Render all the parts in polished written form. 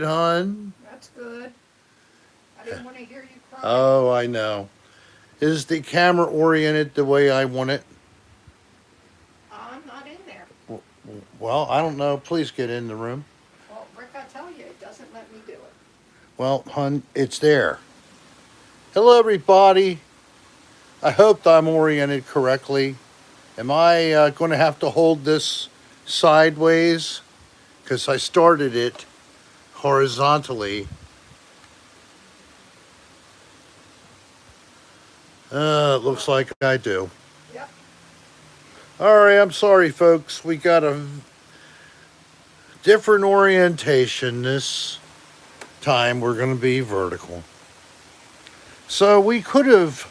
hon. That's good. I didn't want to hear you cry. Oh, I know. Is the camera oriented the way I want it? I'm not in there. Well, I don't know. Please get in the room. Well, Rick, I tell you, it doesn't let me do it. Well, hon, it's there. Hello, everybody. I hope I'm oriented correctly. Am I going to have to hold this sideways? Because I started it horizontally. It looks like I do. Yep. All right, I'm sorry, folks. We got a different orientation this time. We're going to be vertical. So we could have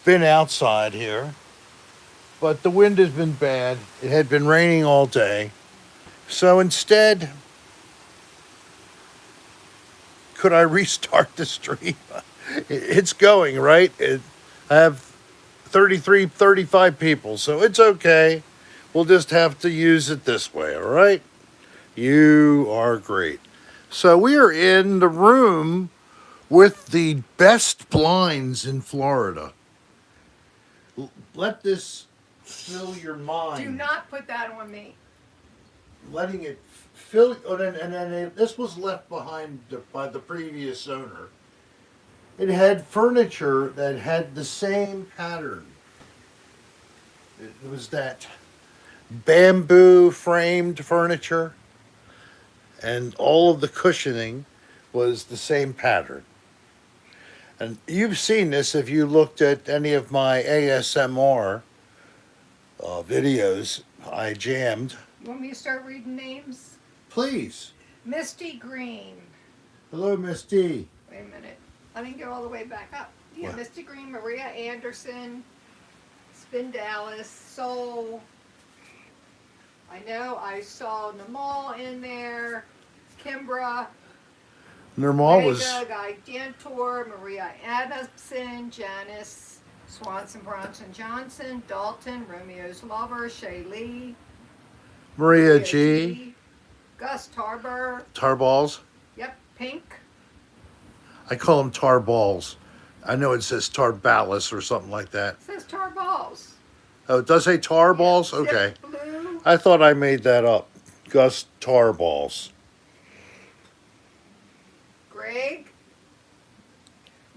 been outside here, but the wind has been bad. It had been raining all day. So instead, could I restart the stream? It's going, right? I have 33, 35 people, so it's okay. We'll just have to use it this way, all right? You are great. So we are in the room with the best blinds in Florida. Let this fill your mind. Do not put that on me. Letting it fill, and then this was left behind by the previous owner. It had furniture that had the same pattern. It was that bamboo framed furniture, and all of the cushioning was the same pattern. And you've seen this if you looked at any of my ASMR videos. I jammed. You want me to start reading names? Please. Misty Green. Hello, Miss D. Wait a minute. I didn't get all the way back up. Yeah, What? Misty Green, Maria Anderson, Spindalis, Soul. I know I saw Namal in there, Kimbra, Normal was. Guy Dantor, Maria Adamson, Janice, Swanson, Bronson Johnson, Dalton, Romeo's Lover, Shay Lee, Maria G. Gus Tarber. Tarballs. Yep, Pink. I call them tar balls. I know it says tar ballas or something like that. It says Tar Balls. Oh, it does say tar balls? Zip Okay. Blue. I thought I made that up. Gus tar balls. Greg.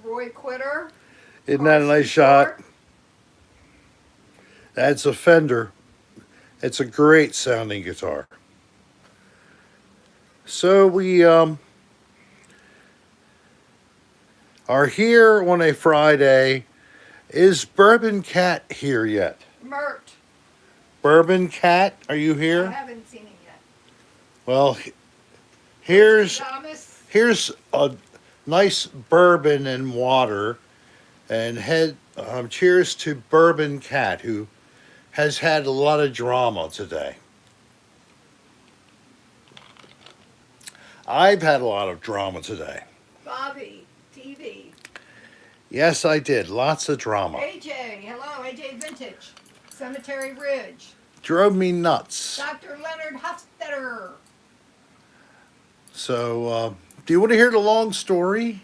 Roy Quitter. Isn't that a nice shot? That's a Fender. It's a great sounding guitar. So we are here on a Friday. Is Bourbon Cat here yet? Mert. Bourbon Cat, are you I here? haven't seen him yet. Well, here's Thomas. here's a nice bourbon and water, and cheers to Bourbon Cat, who has had a lot of drama today. I've had a lot of drama today. Bobby. TV. Yes, I did. Lots of drama. AJ. Hello, AJ Vintage. Cemetery Ridge. Drove me nuts. Dr. Leonard Hofstetter. So, do you want to hear the long story?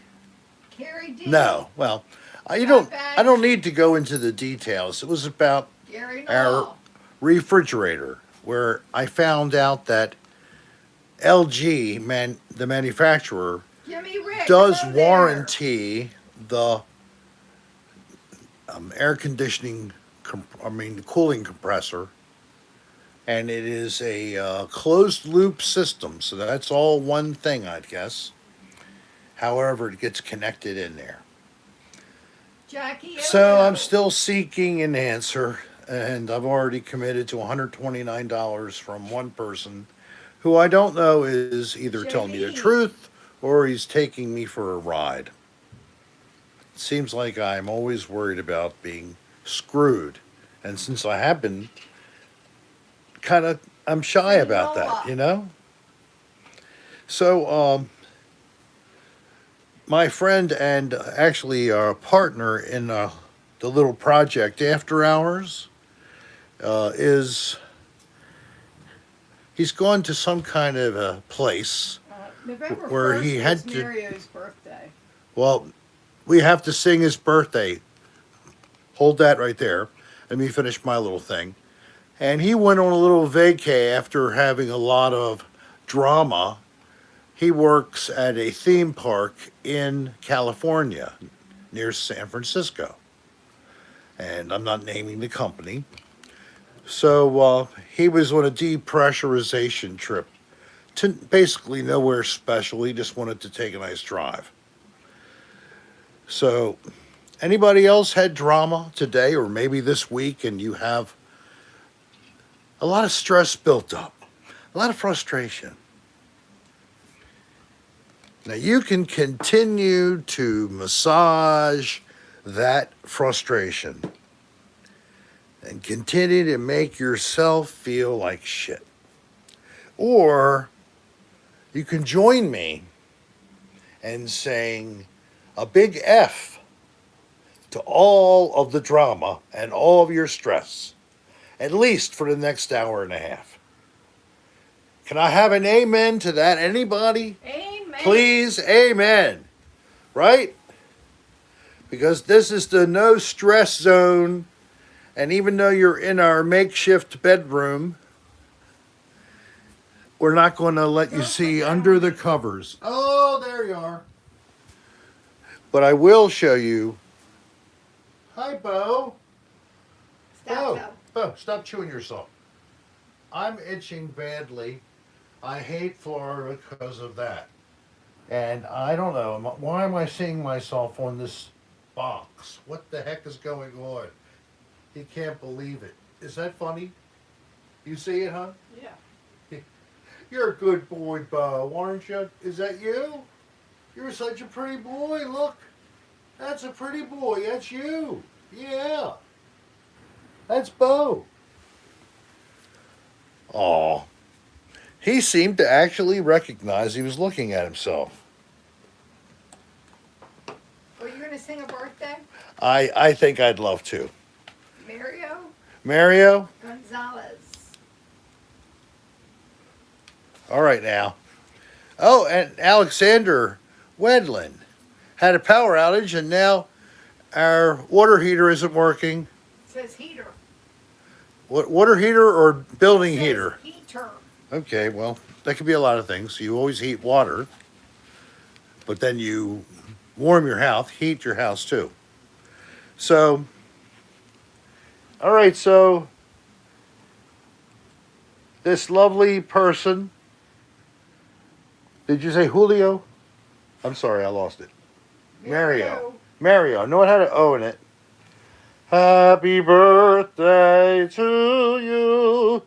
Carrie D. No. Well, I don't need to go into the details. It was about Gary our Knoll. refrigerator, where I found out that LG, the manufacturer, Jimmy Rick. does hello there. warranty the air conditioning, cooling compressor, and it is a closed loop system, so that's all one thing, I'd guess. However, it gets connected in there. Jackie. So Elmo. I'm still seeking an answer, and I've already committed to $129 from one person who I don't know is either telling me the Jamie. truth or he's taking me for a ride. It seems like I'm always worried about being screwed. And since I have been, I'm shy about that, you know? So, my friend and actually our partner in the little project After Hours he's gone to some kind of a place November where 1st he had is to. Mario's birthday. Well, we have to sing his birthday. Hold that right there. Let me finish my little thing. And he went on a little vacay after having a lot of drama. He works at a theme park in California near San Francisco. And I'm not naming the company. So he was on a depressurization trip to basically nowhere special. He just wanted to take a nice drive. So, anybody else had drama today or maybe this week and you have a lot of stress built up, a lot of frustration? Now, you can continue to massage that frustration and continue to make yourself feel like shit. Or you can join me in saying a big F to all of the drama and all of your stress, at least for the next hour and a half. Can I have an amen to that? Anybody? Amen. Please, amen. Right? Because this is the no stress zone. And even though you're in our makeshift bedroom, we're not going to let you see under the covers. Oh, there you are. But I will show you. Hi, Bo. Stop. Bo, stop chewing yourself. I'm itching badly. I hate Florida because of that. And I don't know. Why am I seeing myself on this box? What the heck is going on? He can't believe it. Is that funny? You see it, huh? Yeah. You're a good boy, Bo, aren't you? Is that you? You're such a pretty boy. Look. That's a pretty boy. That's you. Yeah. That's Bo. Aw. He seemed to actually recognize he was looking at himself. Are you going to sing a birthday? I think I'd love to. Mario Mario? Gonzalez. All right now. Oh, and Alexander Wedlin had a power outage, and now our water heater isn't working. It says heater. What, water heater or building It says heater? Heater. Okay, well, that could be a lot of things. You always heat water, but then you warm your house, heat your house too. So, all right, so this lovely person, did you say Julio? I'm sorry, I lost it. Mario. Mario, I know it had an O in it. Happy birthday to you.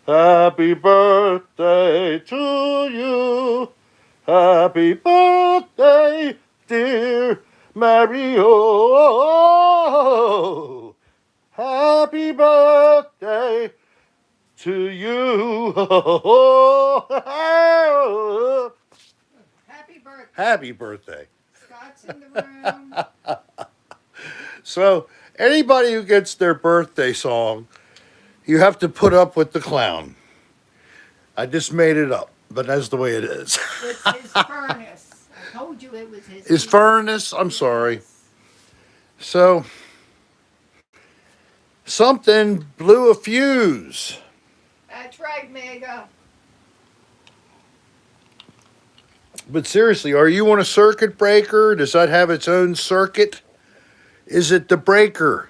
Happy birthday to you. Happy birthday, dear Mario. Happy birthday to you. Happy birthday. Happy birthday. Scott's in the room. So, anybody who gets their birthday song, you have to put up with the clown. I just made it up, but that's the way it is. It's his furnace. I told you it was his. His furnace, I'm sorry. Yes. So, something blew a fuse. That's right, Mega. But seriously, are you on a circuit breaker? Does that have its own circuit? Is it the breaker?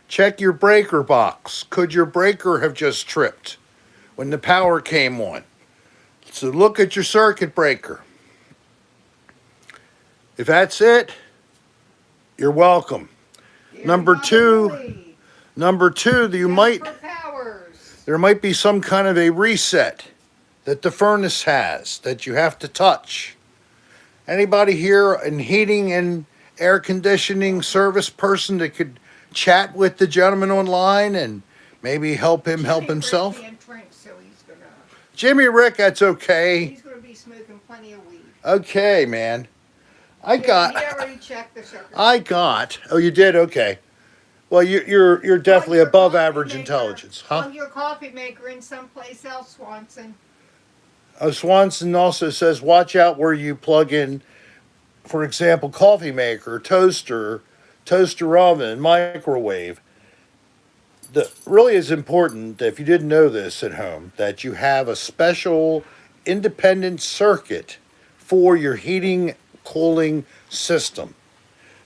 Check your breaker box. Could your breaker have just tripped when the power came on? So look at your circuit breaker. If that's it, you're welcome. Dear Number Mama two, Lee, there might be some kind of a reset that the furnace has that you have to touch. Anybody here in heating and air conditioning service person that could chat with the gentleman online and maybe help him help Jimmy himself? Rick can't drink, so Jimmy Rick, that's okay. he's gonna be smoking plenty of weed. Okay, man. He already checked the circuit. Oh, you did? Okay. Well, you're definitely above average intelligence, huh? Plug your coffee maker in someplace else, Swanson. Swanson also says, watch out where you plug in, for example, coffee maker, toaster oven, microwave. The really is important, if you didn't know this at home, that you have a special independent circuit for your heating cooling system.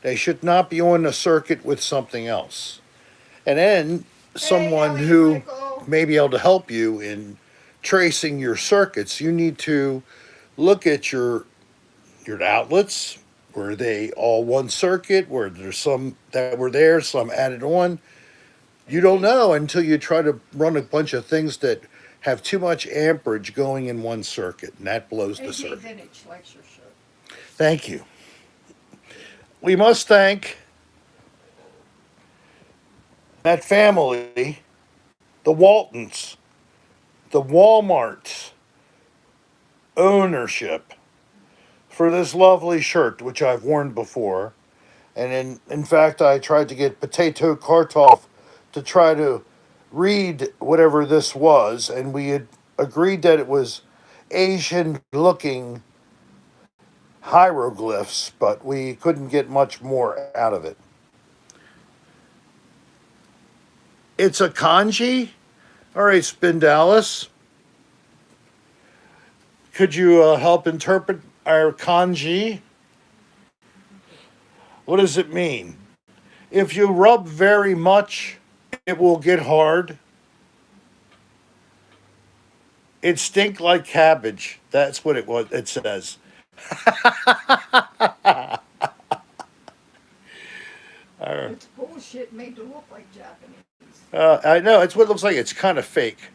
They should not be on a circuit with something else. And then someone Ellie, who Michael. may be able to help you in tracing your circuits, you need to look at your outlets. Were they all one circuit? Were there some that were there, some added on? You don't know until you try to run a bunch of things that have too much amperage going in one circuit, and that blows the AJ circuit. Vintage lecture show. Thank you. We must thank that family, the Waltons, the Walmarts ownership for this lovely shirt, which I've worn before. And in fact, I tried to get Potato Kartoff to try to read whatever this was, and we had agreed that it was Asian looking hieroglyphs, but we couldn't get much more out of it. It's a kanji? All right, Spindalis. Could you help interpret our kanji? What does it mean? If you rub very much, it will get hard. It stink like cabbage. That's what it says. It's bullshit made to look like Japanese. I know, it's what it looks like. It's kind of fake.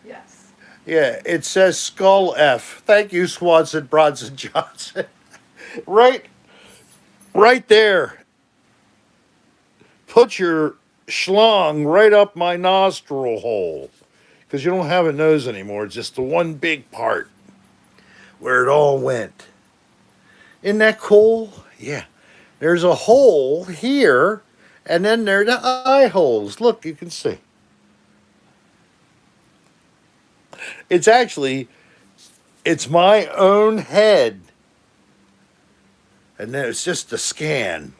Yes. Yeah, it says Skull F. Thank you, Swanson, Bronson, Johnson. right, right there. Put your schlong right up my nostril hole. Because you don't have a nose anymore. It's just the one big part where it all went. Isn't that cool? Yeah. There's a hole here, and then there are the eye holes. Look, you can see. It's my own head. And then it's just a scan.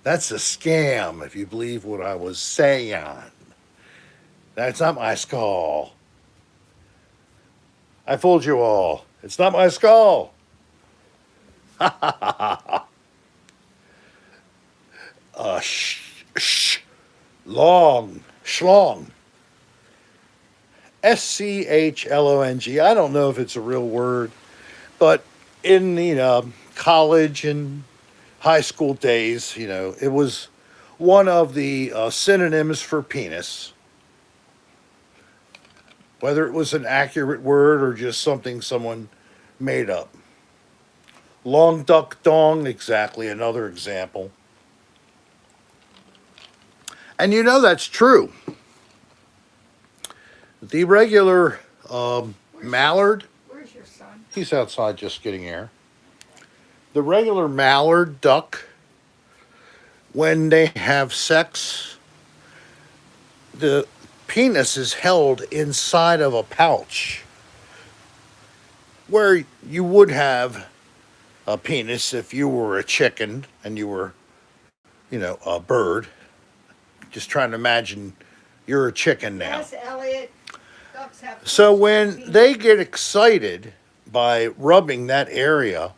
That's a scam, if you believe what I was saying. That's not my skull. I fooled you all. It's not my skull. Long. Schlong. SCHLONG. I don't know if it's a real word, but in the college and high school days, it was one of the synonyms for penis. Whether it was an accurate word or just something someone made up. Long duck dong, exactly another example. And that's true. The regular mallard, Where's your son? he's outside just getting air. The regular mallard duck, when they have sex, the penis is held inside of a pouch where you would have a penis if you were a chicken and you were, a bird. Just trying to imagine you're a chicken now. Yes, Elliot. Ducks have So when they get excited by rubbing that area,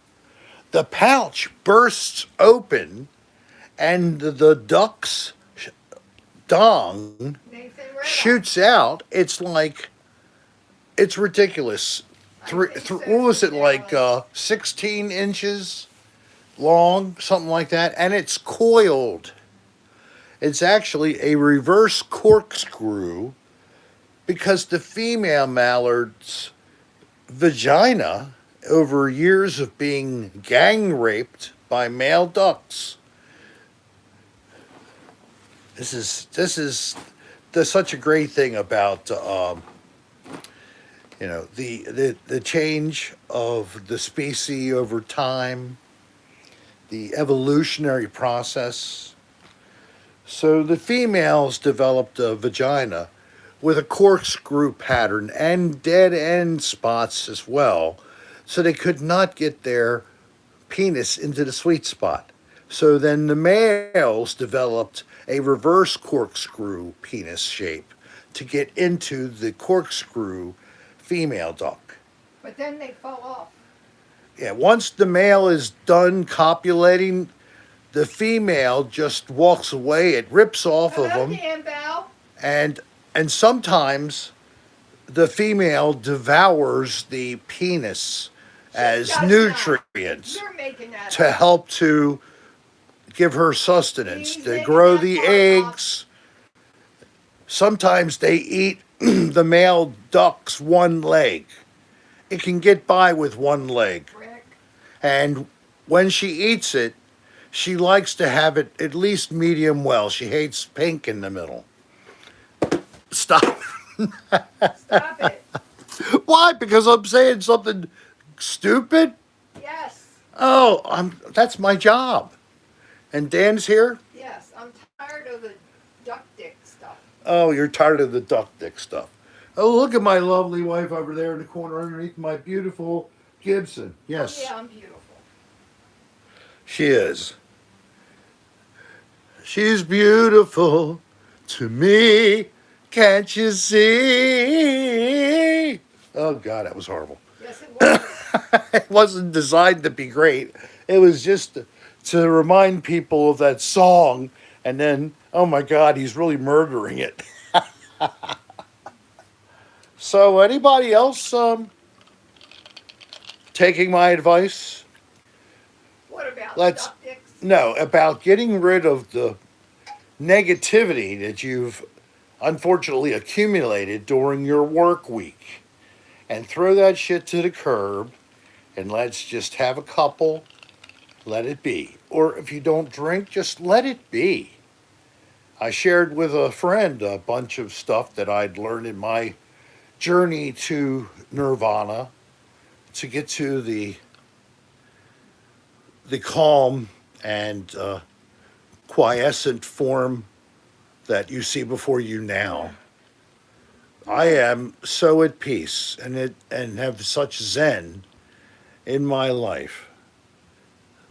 the pouch bursts open and the duck's dong Nathan Red shoots out. It's ridiculous. What was it, like 16 inches long, something like that? And it's coiled. It's actually a reverse corkscrew because the female mallard's vagina, over years of being gang raped by male ducks. This is such a great thing about the change of the species over time, the evolutionary process. So the females developed a vagina with a corkscrew pattern and dead end spots as well, so they could not get their penis into the sweet spot. So then the males developed a reverse corkscrew penis shape to get into the corkscrew female duck. But then they fall off. Yeah, once the male is done copulating, the female just walks away. It rips off of Hello, them, Dan Bell. and sometimes the female devours the penis as does not. nutrients You're making that to up. help to give her sustenance, He's to making grow that the part up. eggs. Sometimes they eat the male duck's one leg. It can get by with one leg. Rick. And when she eats it, she likes to have it at least medium well. She hates pink in the middle. Stop. Stop it. Why? Because I'm saying something stupid? Yes. Oh, that's my job. And Dan's here? Yes. I'm tired of the duck dick stuff. Oh, you're tired of the duck dick stuff. Oh, look at my lovely wife over there in the corner underneath my beautiful Gibson. Yes, Oh, yeah, I'm beautiful. she is. She's beautiful to me. Can't you see? Oh, God, that was horrible. Yes, it was. It wasn't designed to be great. It was just to remind people of that song. And then, oh my God, he's really murdering it. So, anybody else taking my advice? What about Let's- duck dicks? No, about getting rid of the negativity that you've unfortunately accumulated during your work week. And throw that shit to the curb and let's just have a couple. Let it be. Or if you don't drink, just let it be. I shared with a friend a bunch of stuff that I'd learned in my journey to nirvana to get to the calm and quiescent form that you see before you now. I am so at peace and have such zen in my life.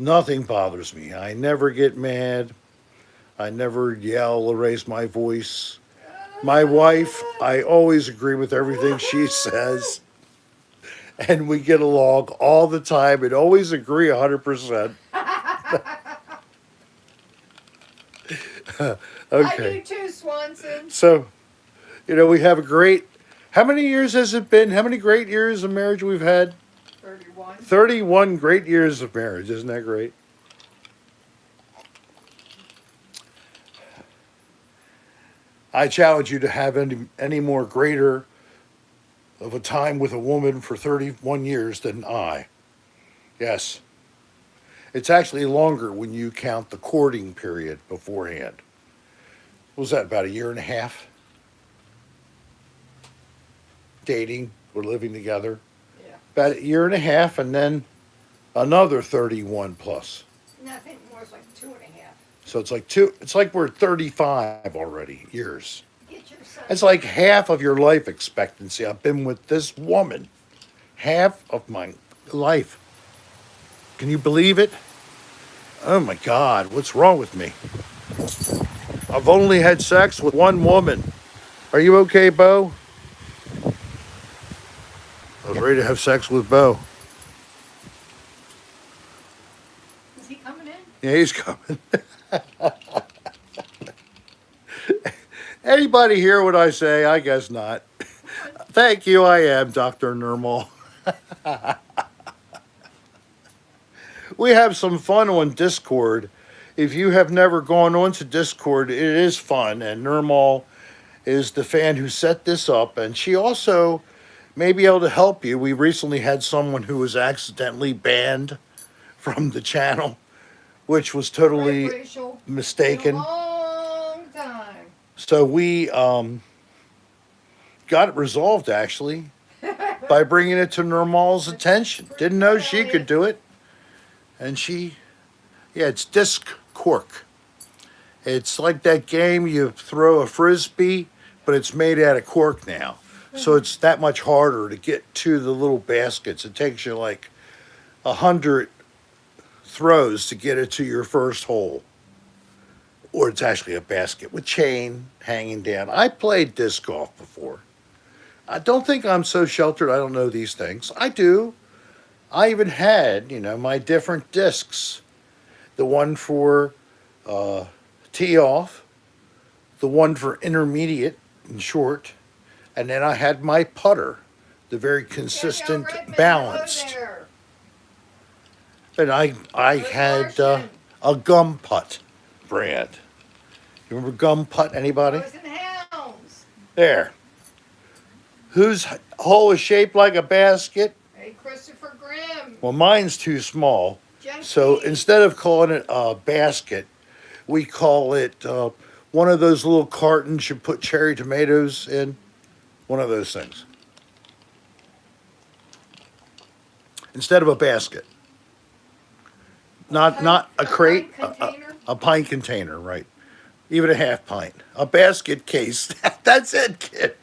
Nothing bothers me. I never get mad. I never yell or raise my voice. My wife, I always agree with everything she says. And we get along all the time and always agree 100%. I Okay. do too, Swanson. So, we have a great. How many years has it been? How many great years of marriage we've had? 31. 31 great years of marriage. Isn't that great? I challenge you to have any more greater of a time with a woman for 31 years than I. Yes. It's actually longer when you count the courting period beforehand. What was that, about a year and a half? Dating or living together. Yeah. About a year and a half, and then another 31 plus. Nothing more is like 2.5. So it's like two. It's like we're 35 already years. Get your son. It's like half of your life expectancy. I've been with this woman, half of my life. Can you believe it? Oh my God, what's wrong with me? I've only had sex with one woman. Are you okay, Bo? I was ready to have sex with Bo. Is he coming in? Yeah, he's coming. Anybody hear what I say? I guess not. Thank you, I am Dr. Normal. We have some fun on Discord. If you have never gone on to Discord, it is fun. And Normal is the fan who set this up. And she also may be able to help you. We recently had someone who was accidentally banned from the channel, which was totally Right, Rachel? mistaken. Been a long time. So we got it resolved, actually, by bringing it to Normal's attention. Didn't know she could do it. And it's disc cork. It's like that game you throw a frisbee, but it's made out of cork now. So it's that much harder to get to the little baskets. It takes you like 100 throws to get it to your first hole. Or it's actually a basket with chain hanging down. I played disc golf before. I don't think I'm so sheltered I don't know these things. I do. I even had, my different discs. The one for tee off, the one for intermediate and short, and then I had my putter, the very consistent, balanced. And I had a gum putt brand. You remember gum putt, anybody? Boys and Hounds. There. Whose hole is shaped like a basket? Hey, Christopher Grimm. Well, mine's too small. Junkie. So instead of calling it a basket, we call it one of those little cartons you put cherry tomatoes in. One of those things. Instead of a basket. Not a crate, a pint container, right? Even a half pint. A basket case. That's it, kid.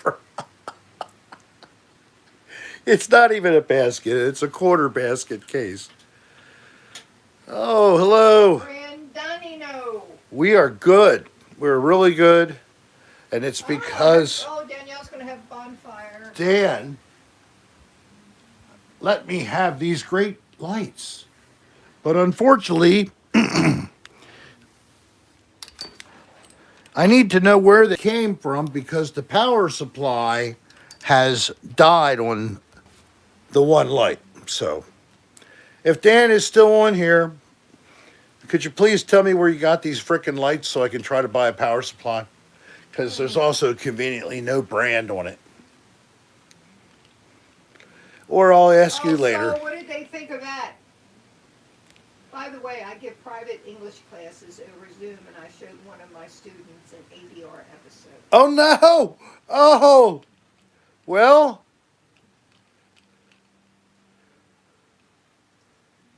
It's not even a basket. It's a quarter basket case. Oh, hello. Brandonino. We are good. We're really good. And it's because Danielle's going to have a bonfire. Dan let me have these great lights. But unfortunately, I need to know where they came from because the power supply has died on the one light. So, if Dan is still on here, could you please tell me where you got these frickin' lights so I can try to buy a power supply? Because there's also conveniently no brand on it. Or I'll ask you later. So what did they think of that? By the way, I give private English classes over Zoom, and I showed one of my students an ADR episode. Oh no! Oh! Well,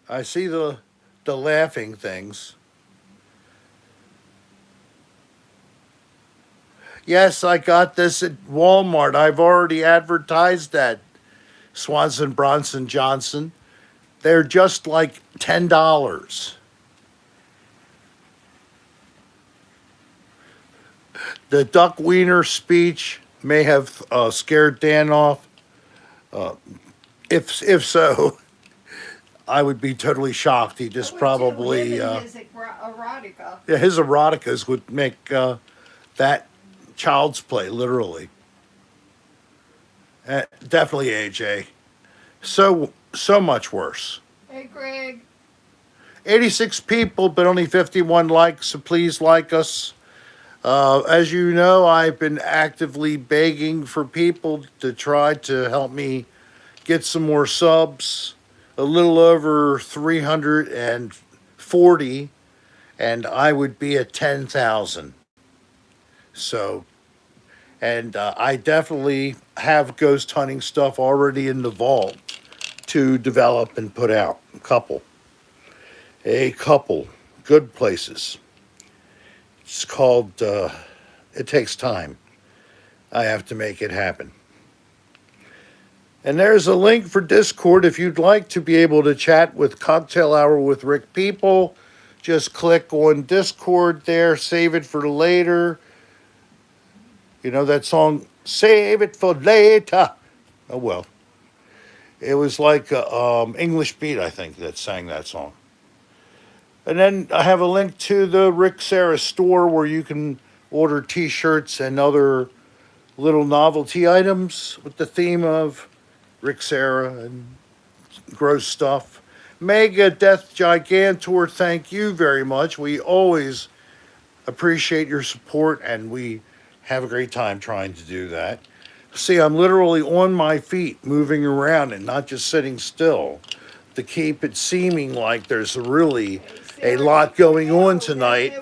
I see the laughing things. Yes, I got this at Walmart. I've already advertised that. Swanson, Bronson, Johnson. They're just like $10. The Duck Wiener speech may have scared Dan off. If so, I would be totally shocked. He just probably his erotica. Yeah, his eroticas would make that child's play literally. Definitely AJ. So much worse. Hey, Greg. 86 people, but only 51 likes, so please like us. As you know, I've been actively begging for people to try to help me get some more subs. A little over 340, and I would be at 10,000. So, and I definitely have ghost hunting stuff already in the vault to develop and put out. A couple good places. It's called, it takes time. I have to make it happen. And there's a link for Discord if you'd like to be able to chat with Cocktail Hour with Rick people. Just click on Discord there, save it for later. You know that song, Save It for Later. Oh, well. It was like English Beat, I think, that sang that song. And then I have a link to the Rick Serra store where you can order T-shirts and other little novelty items with the theme of Rick Serra and gross stuff. Mega Death Gigantor, thank you very much. We always appreciate your support, and we have a great time trying to do that. See, I'm literally on my feet, moving around and not just sitting still to keep it seeming like there's really a lot going on tonight.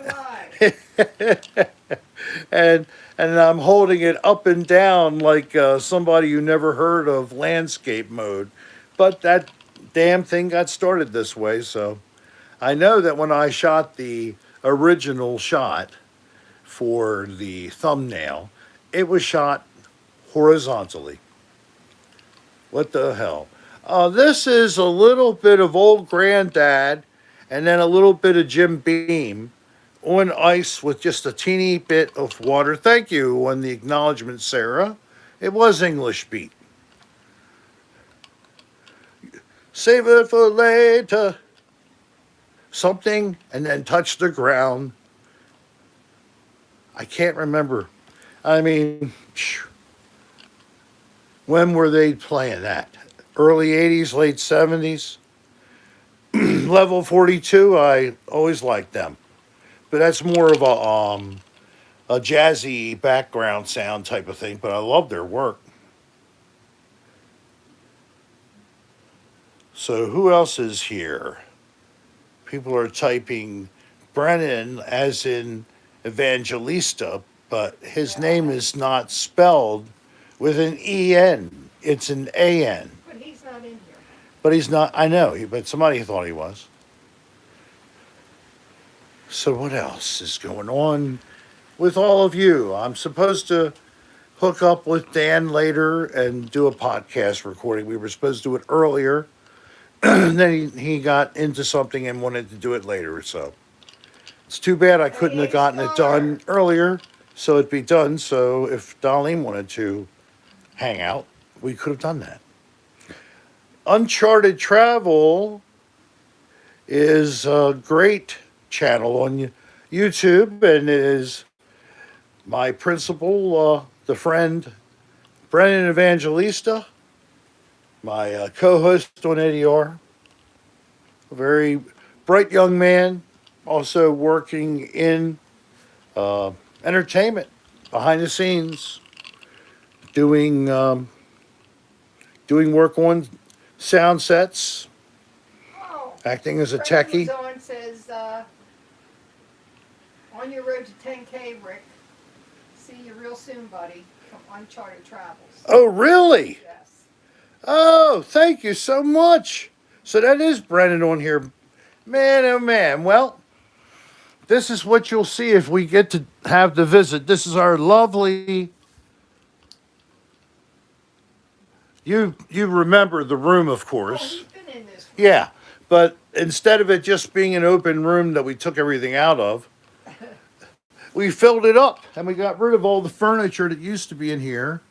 and I'm holding it up and down like somebody who never heard of landscape mode. But that damn thing got started this way, so I know that when I shot the original shot for the thumbnail, it was shot horizontally. What the hell? This is a little bit of Old Granddad and then a little bit of Jim Beam on ice with just a teeny bit of water. Thank you on the acknowledgement, Sarah. It was English beat. Save it for later. Something and then touch the ground. I can't remember. I mean, when were they playing that? Early 80s, late 70s? Level 42, I always liked them. But that's more of a jazzy background sound type of thing, but I love their work. So who else is here? People are typing Brennen as in Evangelista, but his name is not spelled with an E-N. It's an A-N. But he's not in here. But he's not, I know, but somebody thought he was. So what else is going on with all of you? I'm supposed to hook up with Dan later and do a podcast recording. We were supposed to do it earlier. And then he got into something and wanted to do it later. So it's too bad I couldn't have gotten it done earlier. So it'd be done. So if Darlene wanted to hang out, we could have done that. Uncharted Travel is a great channel on YouTube and is my principal, the friend Brennen Evangelista, my co-host on ADR, a very bright young man, also working in entertainment, behind the scenes, doing work on sound sets, acting as a techie. On says, on your road to 10K, Rick. See you real soon, buddy, from Uncharted Travels. Oh, really? Yes. Oh, thank you so much. So that is Brennan on here. Man, oh man. Well, this is what you'll see if we get to have the visit. This is our lovely... You remember the room, of course. Oh, he's been in this room. Yeah, but instead of it just being an open room that we took everything out of, we filled it up and we got rid of all the furniture that used to be in here.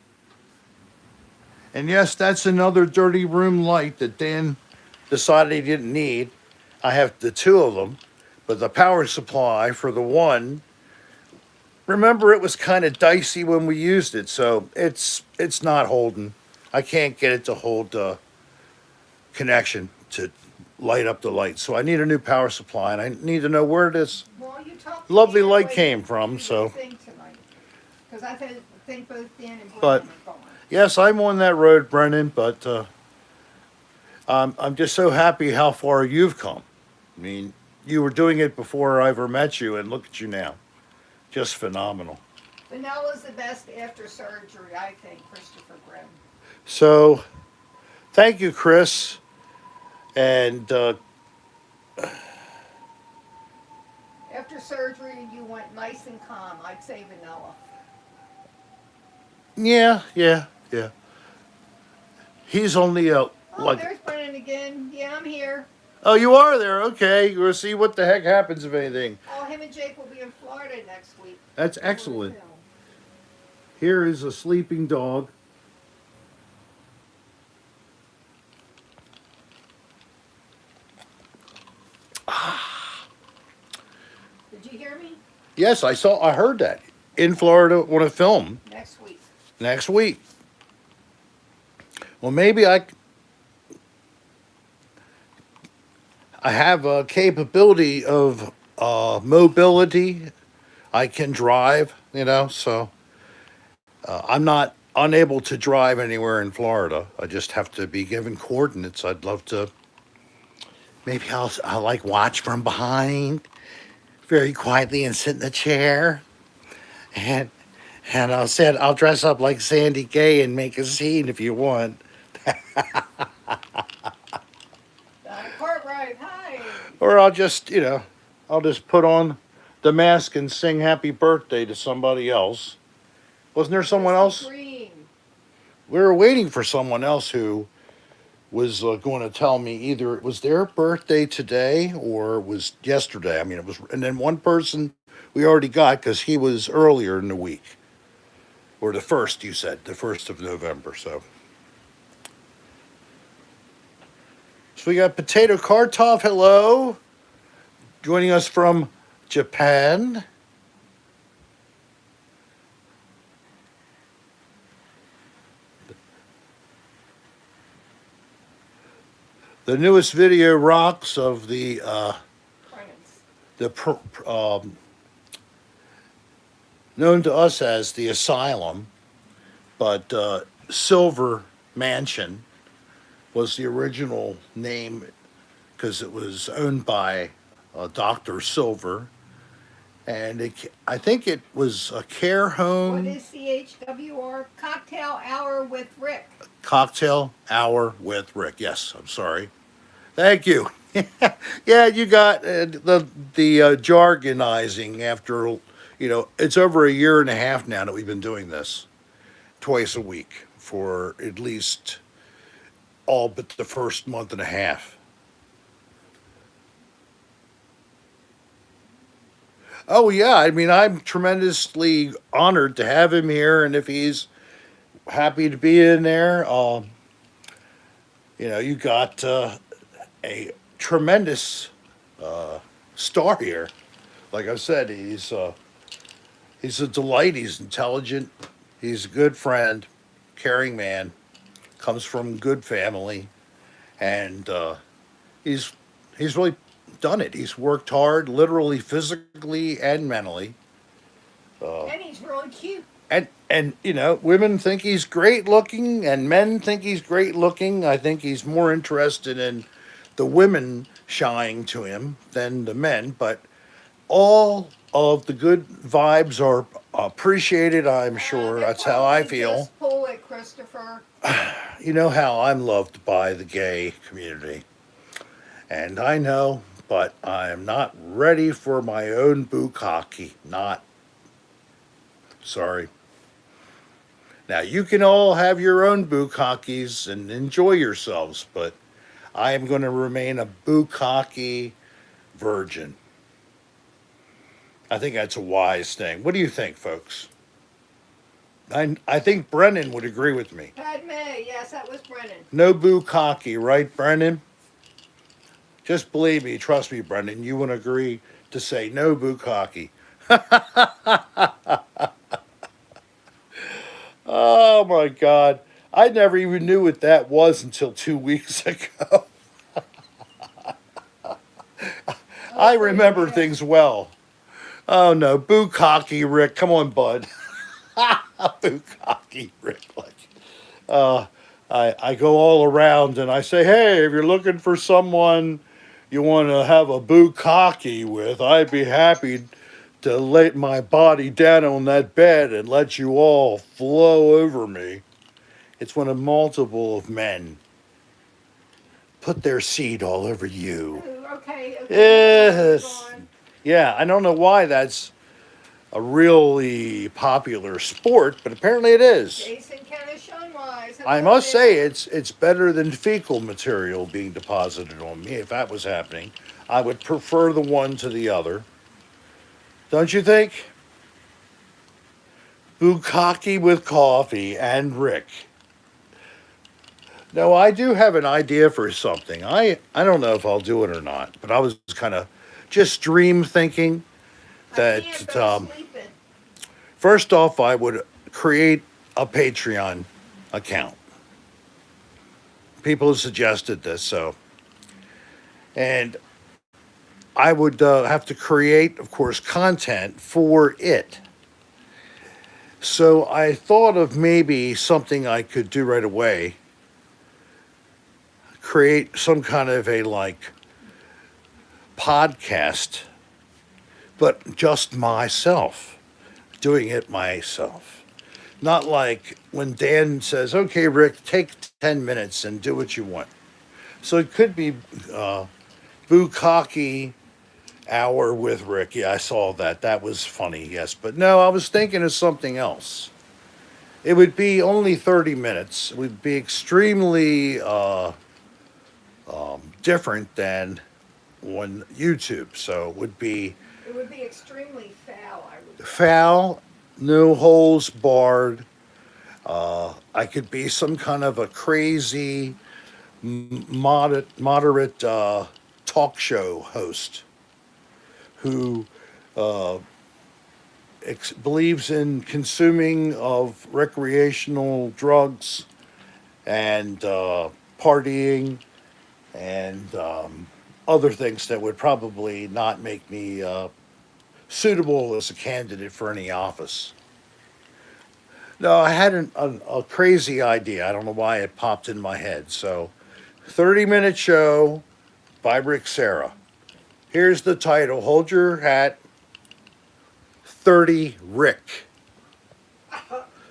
And yes, that's another dirty room light that Dan decided he didn't need. I have the two of them, but the power supply for the one, remember it was kind of dicey when we used it, so it's not holding. I can't get it to hold connection to light up the light. So I need a new power supply, and I need to know where this lovely light came from. So, because I think both Dan and Brennan but are gone. yes, I'm on that road, Brennan. But I'm just so happy how far you've come. I mean, you were doing it before I ever met you, and look at you now, just phenomenal. Vanilla's the best after surgery, I think, Christopher Grimm. So, thank you, Chris. And after surgery, you went nice and calm. I'd say vanilla. yeah. He's only There's Brennan again. Yeah, I'm here. Oh, you are there. Okay, we'll see what the heck happens if anything. Oh, him and Jake will be in Florida next week. That's excellent. Here is a sleeping dog. Did you hear me? Yes, I heard that. In Florida on a film. Next week. Well, maybe I have a capability of mobility. I can drive, so I'm not unable to drive anywhere in Florida. I just have to be given coordinates. I'd love to, maybe I'll like watch from behind very quietly and sit in the chair. And I'll dress up like Sandy Gay and make a scene if you want. Cartwright, hi. Or I'll just put on the mask and sing happy birthday to somebody else. Wasn't there someone Krispy else? Kreme. We were waiting for someone else who was going to tell me either it was their birthday today or it was yesterday. I mean, it was, and then one person we already got because he was earlier in the week, or the first. You said the 1st of November. So we got Potato Kartov. Hello, joining us from Japan. The newest video rocks of Brennan's. the known to us as the Asylum, but Silver Mansion was the original name because it was owned by Dr. Silver, and I think it was a care What home. is CHWR? Cocktail Hour with Rick. Cocktail Hour with Rick. Yes, I'm sorry. Thank you. Yeah, you got the jargonizing after, it's over a year and a half now that we've been doing this twice a week for at least all but the first month and a half. Oh, yeah. I mean, I'm tremendously honored to have him here. And if he's happy to be in there, you got a tremendous star here. Like I said, he's a delight. He's intelligent. He's a good friend, caring man. Comes from good family, and he's he's really done it. He's worked hard, literally, physically, and mentally. And he's really cute. And women think he's great looking, and men think he's great looking. I think he's more interested in the women shying to him than the men, but all of the good vibes are appreciated, I'm sure. That's how I feel. Just pull it, Christopher. You know how I'm loved by the gay community. And I know, but I'm not ready for my own bukkake. Not. Sorry. Now, you can all have your own bukkakes and enjoy yourselves, but I am going to remain a bukkake virgin. I think that's a wise thing. What do you think, folks? I think Brennan would agree with me. Padme, yes, that was Brennan. No bukkake, right, Brennan? Just believe me, trust me, Brendan. You would agree to say no bukkake. Oh my God. I never even knew what that was until 2 weeks ago. I remember things well. Oh no, bukkake, Rick. Come on, bud. Bukkake, Rick. I go all around and I say, hey, if you're looking for someone you want to have a bukkake with, I'd be happy to lay my body down on that bed and let you all flow over me. It's when a multiple of men put their seed all over you. Okay. Yes. Yeah, I don't know why that's a really popular sport, but apparently it is. Jason Kenishunwise. I must say it's better than fecal material being deposited on me. If that was happening, I would prefer the one to the other. Don't you think? Bukkake with coffee and Rick. No, I do have an idea for something. I don't know if I'll do it or not, but I was kind of just dream thinking that first off, I would create a Patreon account. People have suggested this, and I would have to create, of course, content for it. So I thought of maybe something I could do right away. Create some kind of a podcast, but just myself, doing it myself. Not like when Dan says, okay, Rick, take 10 minutes and do what you want. So it could be bukkake hour with Rick. Yeah, I saw that. That was funny, yes. But no, I was thinking of something else. It would be only 30 minutes. It would be extremely different than on YouTube. So it would be It would be extremely foul, I would think. foul, no holes barred. I could be some kind of a crazy, moderate talk show host who believes in consuming of recreational drugs and partying and other things that would probably not make me suitable as a candidate for any office. No, I had a crazy idea. I don't know why it popped in my head. So, 30-minute show by Rick Serra. Here's the title. Hold your hat. 30 Rick.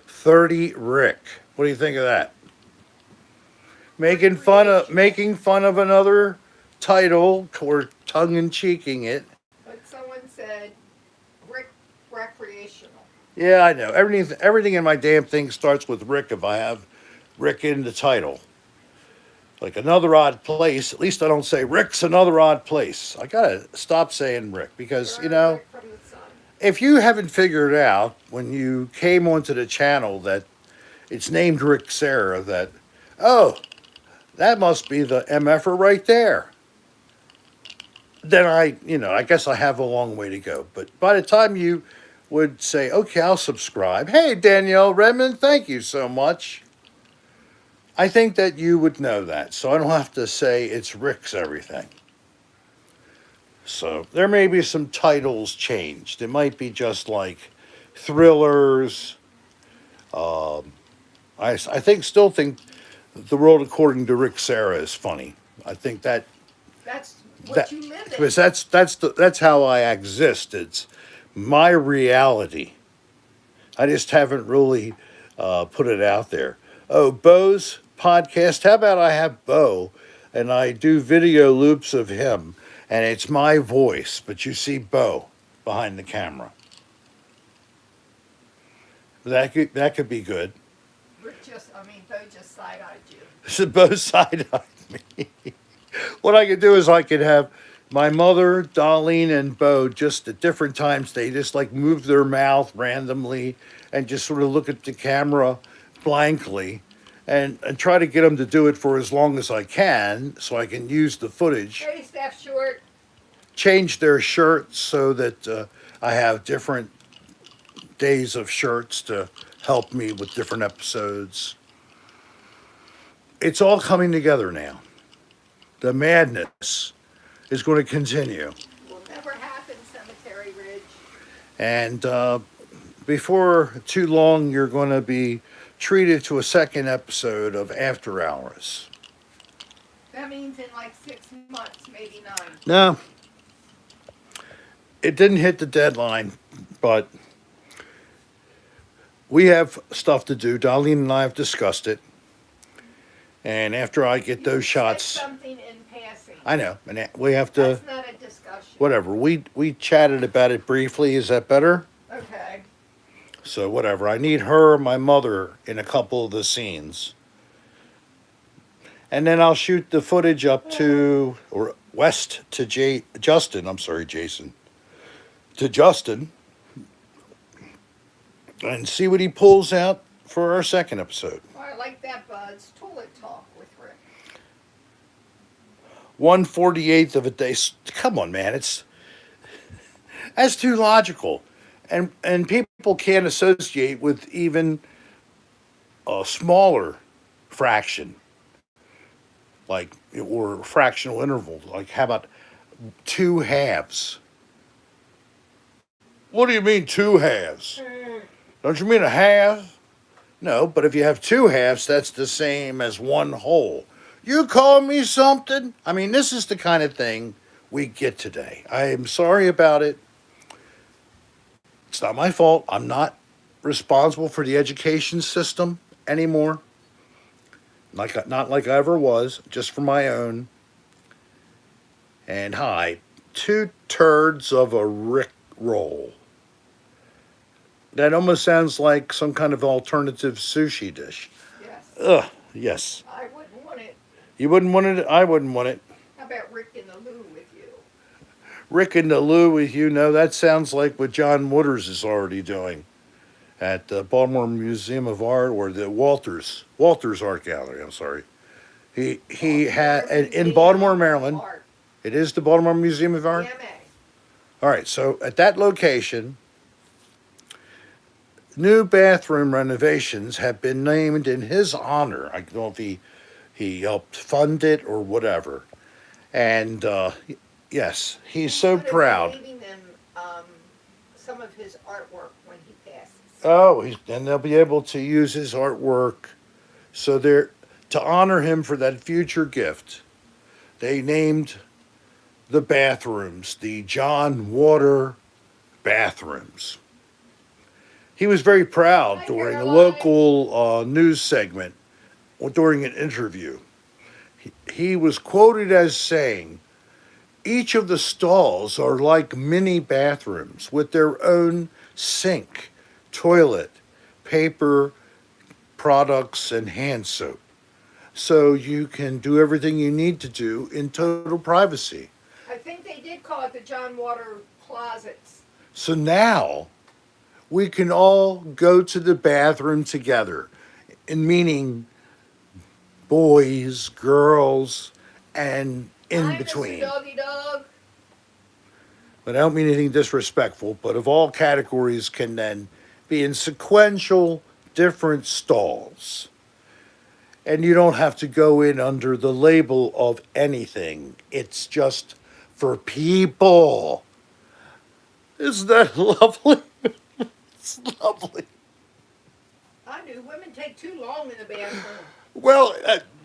30 Rick. What do you think of that? Making fun of another title or tongue in cheeking it. But someone said recreational. Yeah, I know. Everything in my damn thing starts with Rick if I have Rick in the title. Like Another Odd Place. At least I don't say Rick's Another Odd Place. I gotta stop saying Rick because, Rick from the sun. if you haven't figured out when you came onto the channel that it's named Rick Serra, that, oh, that must be the MFer right there. Then I guess I have a long way to go. But by the time you would say, okay, I'll subscribe. Hey, Danielle Redmond, thank you so much. I think that you would know that. So I don't have to say it's Rick's everything. So there may be some titles changed. It might be just like thrillers. Still think The World According to Rick Serra is funny. I think that That's what that you live in. because that's how I exist. It's my reality. I just haven't really put it out there. Oh, Bo's podcast. How about I have Bo and I do video loops of him and it's my voice, but you see Bo behind the camera. That could be good. Bo just side-eyed you. This is Bo side-eyed me. What I could do is I could have my mother, Darlene, and Bo just at different times. They just like move their mouth randomly and just sort of look at the camera blankly and try to get them to do it for as long as I can so I can use the footage. Hey, Steph Short. Change their shirts so that I have different days of shirts to help me with different episodes. It's all coming together now. The madness is going to continue. Will never happen, Cemetery Ridge. And before too long, you're going to be treated to a second episode of After Hours. That means in like 6 months, maybe 9. No, it didn't hit the deadline, but we have stuff to do. Darlene and I have discussed it. And after I get those shots, said something in passing. I know, and we have to, That's not a discussion. whatever. We chatted about it briefly. Is that better? Okay. So whatever. I need her, my mother, in a couple of the scenes. And then I'll shoot the footage up to, or west to Justin. I'm sorry, Jason. To Justin. And see what he pulls out for our second episode. Oh, I like that, Buzz. Toilet talk with Rick. 1/48 of a day. Come on, man. That's too logical. And people can't associate with even a smaller fraction, like, or fractional interval. Like, how about 2 halves? What do you mean 2 halves? Don't you mean a half? No, but if you have 2 halves, that's the same as 1 whole. You call me something? I mean, this is the kind of thing we get today. I am sorry about it. It's not my fault. I'm not responsible for the education system anymore. Not like I ever was, just for my own. And hi, 2 turds of a Rick roll. That almost sounds like some kind of alternative sushi dish. Yes. Ugh, yes. I wouldn't want it. You wouldn't want it, I wouldn't want it. How about Rick in the Loo with you? Rick and the Lou with you, no, that sounds like what John Waters is already doing at the Baltimore Museum of Art or the Walters Art Gallery, I'm sorry. He had, in Baltimore, Maryland, Art. it is the Baltimore Museum of Art? BMA. All right, so at that location, new bathroom renovations have been named in his honor. I don't know if he helped fund it or whatever. And yes, he's so But is proud. leaving them some of his artwork when he passes. Oh, and they'll be able to use his artwork. So they're to honor him for that future gift. They named the bathrooms the John Water bathrooms. He was very proud Hi, during a Caroline. local news segment or during an interview. He was quoted as saying, each of the stalls are like mini bathrooms with their own sink, toilet, paper, products, and hand soap. So you can do everything you need to do in total privacy. I think they did call it the John Water closets. So now we can all go to the bathroom together, and meaning boys, girls, and in Hi, between. Mr. Doggy Dog. But I don't mean anything disrespectful, but of all categories can then be in sequential different stalls. And you don't have to go in under the label of anything. It's just for people. Isn't that lovely? It's lovely. I knew women take too long in the bathroom. Well,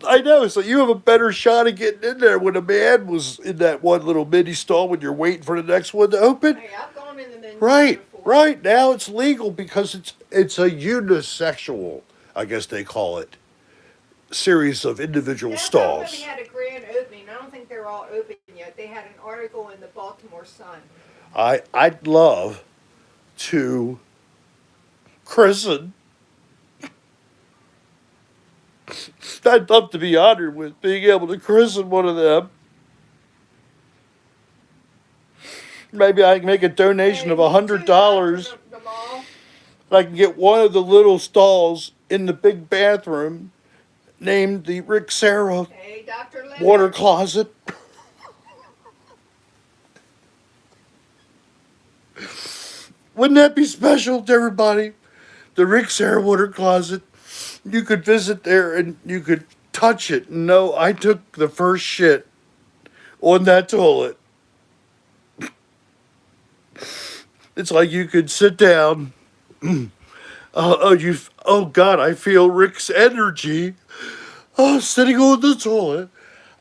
I know. So you have a better shot of getting in there when a man was in that one little mini stall when you're waiting for the next one to open. Hey, I've gone in the men's Right, before. right. Now it's legal because it's a unisexual, I guess they call it, series of individual That's stalls. already had a grand opening. I don't think they're all open yet. They had an article in the Baltimore Sun. I'd love to christen. I'd love to be honored with being able to christen one of them. Maybe I can make a donation of Hey, me too, $100. Dr. Jamal. And I can get one of the little stalls in the big bathroom named the Rick Serra Hey, Dr. Leonard. water closet. Wouldn't that be special to everybody? The Rick Serra water closet. You could visit there and you could touch it and know I took the first shit on that toilet. It's like you could sit down. Oh God, I feel Rick's energy. Oh, sitting on the toilet.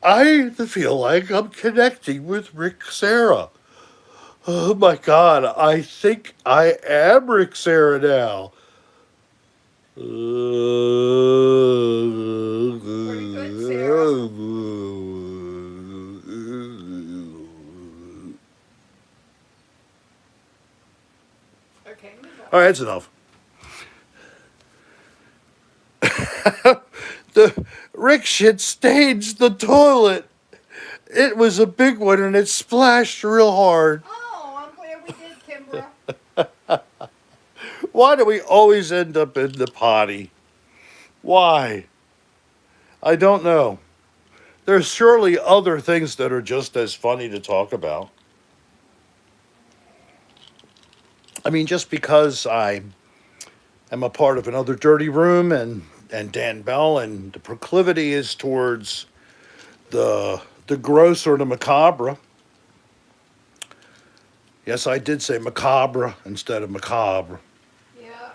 I feel like I'm connecting with Rick Serra. Oh my God, I think I am Rick Serra now. Pretty good, Sarah. Okay, move on. All right, that's enough. The Rick shit stains the toilet. It was a big one and it splashed real hard. Oh, I'm glad we did, Kimbra. Why do we always end up in the potty? Why? I don't know. There's surely other things that are just as funny to talk about. I mean, just because I am a part of another dirty room and Dan Bell, and the proclivity is towards the gross or the macabre. Yes, I did say macabre instead of macabre. Yeah.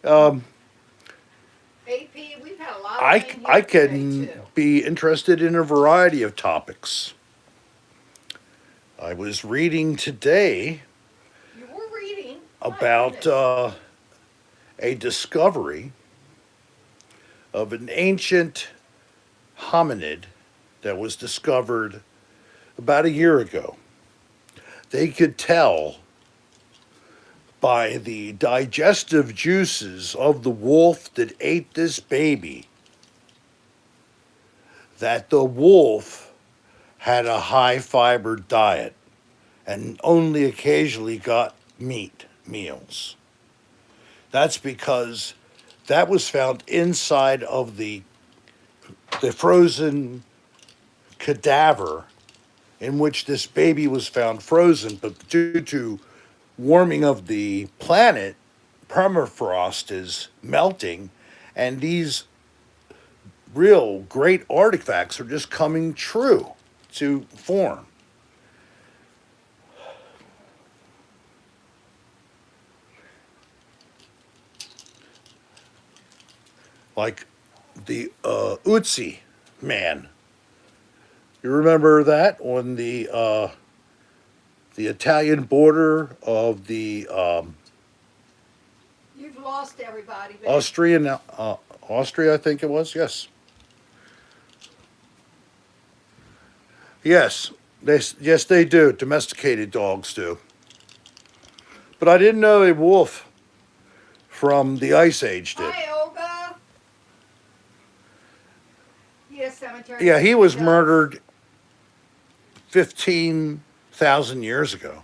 Um, AP, we've had a lot of I rain here can today, too. be interested in a variety of topics. I was reading today You were reading. My about goodness. a discovery of an ancient hominid that was discovered about a year ago. They could tell by the digestive juices of the wolf that ate this baby that the wolf had a high fiber diet and only occasionally got meat meals. That's because that was found inside of the frozen cadaver in which this baby was found frozen, but due to warming of the planet, permafrost is melting, and these real great artifacts are just coming true to form. Like the Utsi man. You remember that on the Italian border of the You've lost everybody. Austria, I think it was. Yes. Yes, they do. Domesticated dogs do. But I didn't know a wolf from the Ice Age did. Hi, Olga. Yes, cemetery. Yeah, he was murdered 15,000 years ago.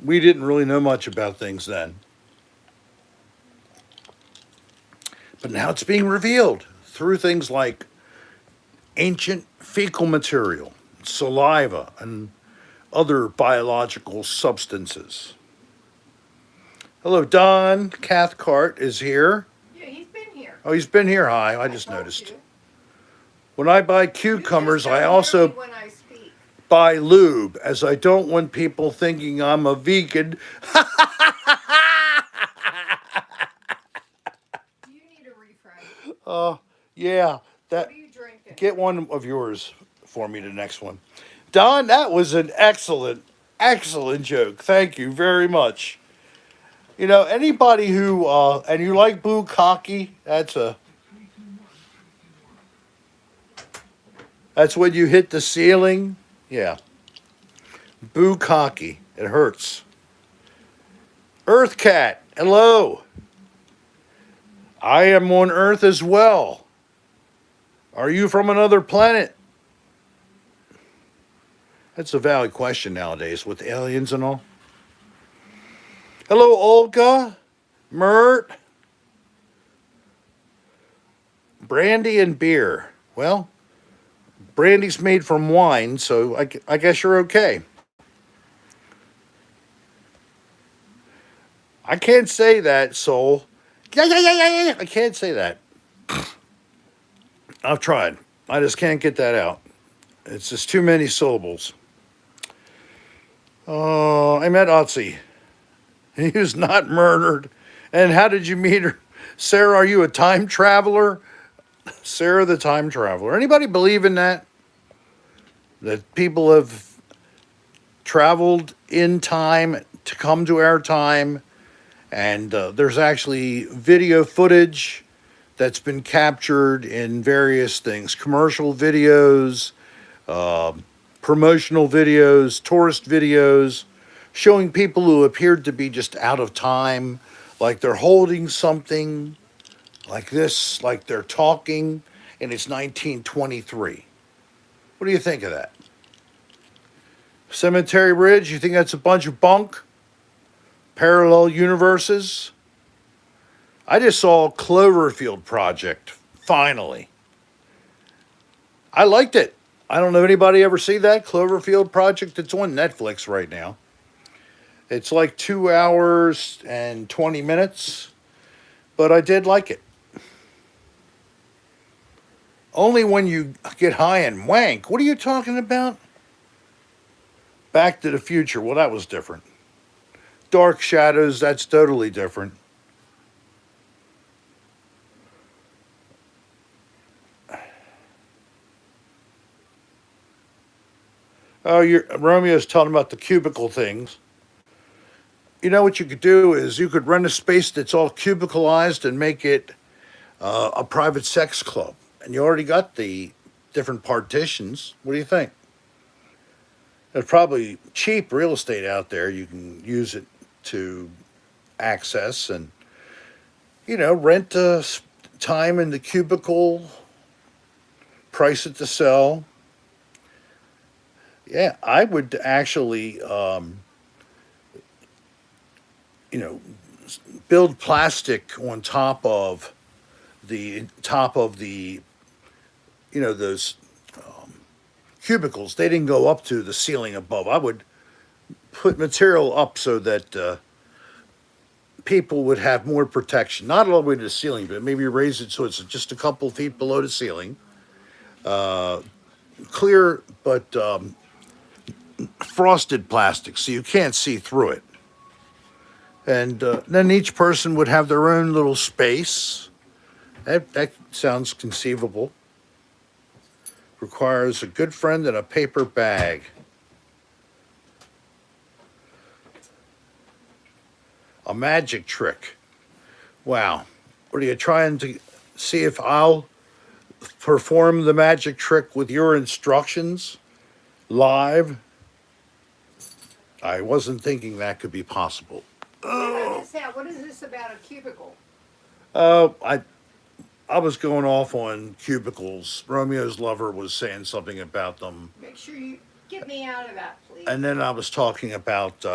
We didn't really know much about things then. But now it's being revealed through things like ancient fecal material, saliva, and other biological substances. Hello, Don Cathcart is here. Yeah, he's been here. Oh, he's been here. Hi, I just told noticed. you. When I buy You just cucumbers, don't I hear also me when I speak. buy lube, as I don't want people thinking I'm a vegan. You need a refresh. Yeah, What that. are you drinking? Get one of yours for me, the next one. Don, that was an excellent, excellent joke. Thank you very much. You know, anybody who, and you like bukkake, that's when you hit the ceiling. Yeah. Bukkake. It hurts. Earth Cat, hello. I am on Earth as well. Are you from another planet? That's a valid question nowadays with aliens and all. Hello, Olga, Mert, brandy and beer. Well, brandy's made from wine, so I guess you're okay. I can't say that, soul. Yeah. I can't say that. I've tried. I just can't get that out. It's just too many syllables. I met Otzi. He was not murdered. And how did you meet her? Sarah, are you a time traveler? Sarah the time traveler. Anybody believe in that? That people have traveled in time to come to our time, and there's actually video footage that's been captured in various things, commercial videos, promotional videos, tourist videos, showing people who appeared to be just out of time, like they're holding something like this, like they're talking, and it's 1923. What do you think of that? Cemetery Ridge, you think that's a bunch of bunk? Parallel universes? I just saw Cloverfield Project, finally. I liked it. I don't know anybody ever see that Cloverfield Project. It's on Netflix right now. It's like 2 hours and 20 minutes, but I did like it. Only when you get high and wank. What are you talking about? Back to the Future. Well, that was different. Dark Shadows, that's totally different. Oh, Romeo's telling about the cubicle things. You know what you could do is you could rent a space that's all cubicleized and make it a private sex club. And you already got the different partitions. What do you think? There's probably cheap real estate out there. You can use it to access and, rent time in the cubicle, price it to sell. Yeah, I would actually, you know, build plastic on top of the, those cubicles. They didn't go up to the ceiling above. I would put material up so that people would have more protection, not all the way to the ceiling, but maybe raise it so it's just a couple feet below the ceiling. Clear, but frosted plastic, so you can't see through it. And then each person would have their own little space. That sounds conceivable. Requires a good friend and a paper bag. A magic trick. Wow. What are you trying to see if I'll perform the magic trick with your instructions live? I wasn't thinking that could be possible. What is this about a cubicle? I was going off on cubicles. Romeo's lover was saying something about them. Make sure you get me out of that, please. And then I was talking about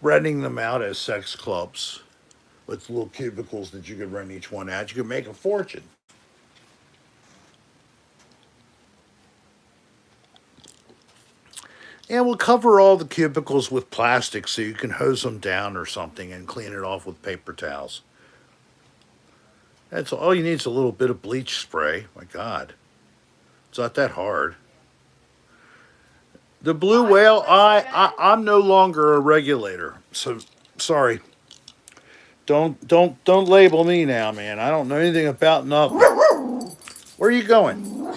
renting them out as sex clubs with little cubicles that you could rent each one out. You could make a fortune. And we'll cover all the cubicles with plastic so you can hose them down or something and clean it off with paper towels. That's all you need is a little bit of bleach spray. My God. It's not that hard. The blue whale, I'm no longer a regulator. So sorry. Don't label me now, man. I don't know anything about nothing. Where are you going?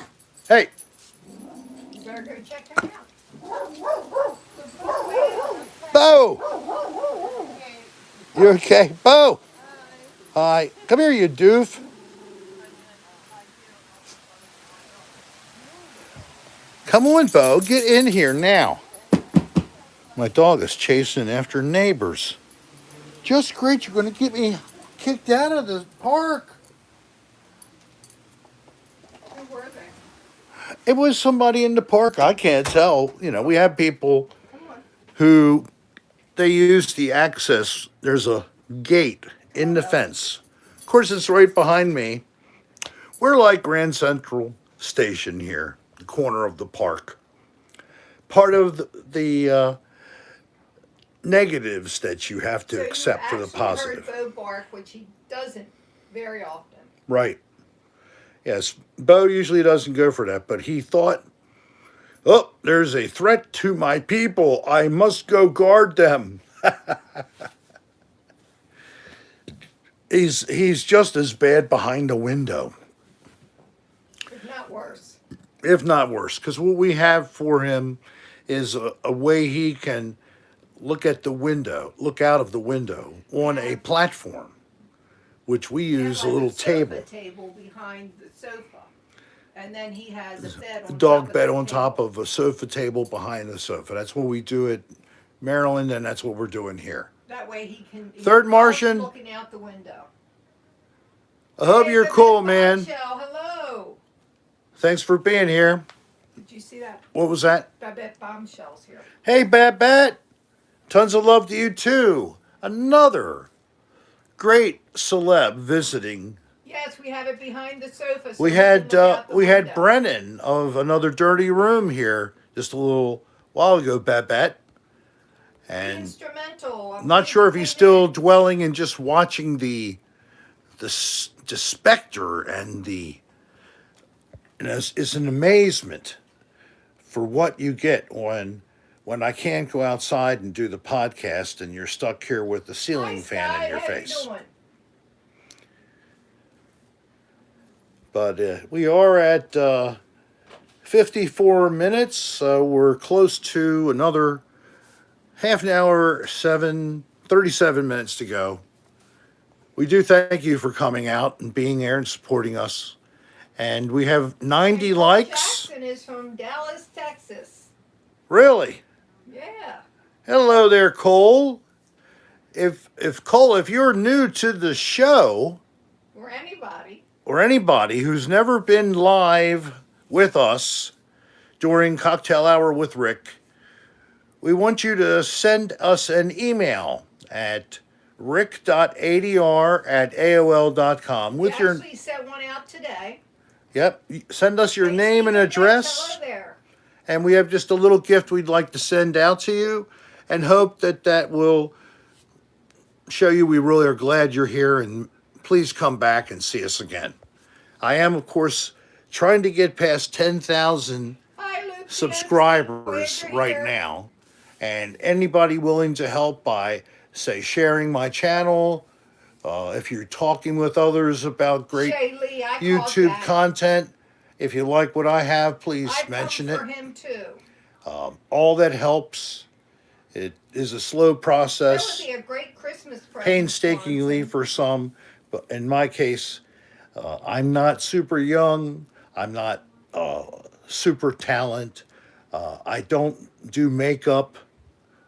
Hey. You better go check him out. Bo! You okay? Bo! Hi. Come here, you doof. Come on, Bo. Get in here now. My dog is chasing after neighbors. Just great. You're going to get me kicked out of the park. Who were they? It was somebody in the park. I can't tell. We have people Come on. who they use the access. There's a gate in the fence. Of course, it's right behind me. We're like Grand Central Station here, the corner of the park. Part of the negatives that you have to accept for the positive. You heard Bo bark, which he doesn't very often. Right. Yes, Bo usually doesn't go for that, but he thought, oh, there's a threat to my people. I must go guard them. He's just as bad behind a window. If not worse. If not worse, because what we have for him is a way he can look out of the window on a platform, which we use a little table. Table behind the sofa. And then he has a bed on Dog bed on top of a sofa table behind the sofa. That's what we do at Maryland, and that's what we're doing here. That way he can. Third Martian. Looking out the window. I hope you're cool, man. Bombshell, hello. Thanks for being here. Did you see that? What was that? Babette Bombshell's here. Hey, Babette. Tons of love to you, too. Another great celeb visiting. Yes, we have it behind the sofa. So We had Brennen of Another Dirty Room here just a little while ago, Babette. And instrumental. I'm not sure if he's still dwelling and just watching the specter and it's an amazement for what you get when I can't go outside and do the podcast and you're stuck here with the ceiling fan in your face. But we are at 54 minutes, so we're close to another half an hour, 37 minutes to go. We do thank you for coming out and being there and supporting us. And we have 90 likes. Jackson is from Dallas, Texas. Really? Hello there, Cole. If Cole, if you're new to the show, Or anybody. or anybody who's never been live with us during Cocktail Hour with Rick, we want you to send us an email at rick.adr@aol.com We with your actually sent one out today. yep, send us your Hey, name and Stephen Nix, address, hello there. and we have just a little gift we'd like to send out to you, and hope that that will show you we really are glad you're here, and please come back and see us again. I am, of course, trying to get past 10,000 Hi, Luke. subscribers Glad you're right here. now, and anybody willing to help by, say, sharing my channel, if you're talking with others about great Shaylee, I caught YouTube that. content, if you like what I have, please I mention vote it. for him too. All that helps. It is a slow That process, would be a great Christmas present. painstakingly Swanson. for some, but in my case, I'm not super young. I'm not super talent. I don't do makeup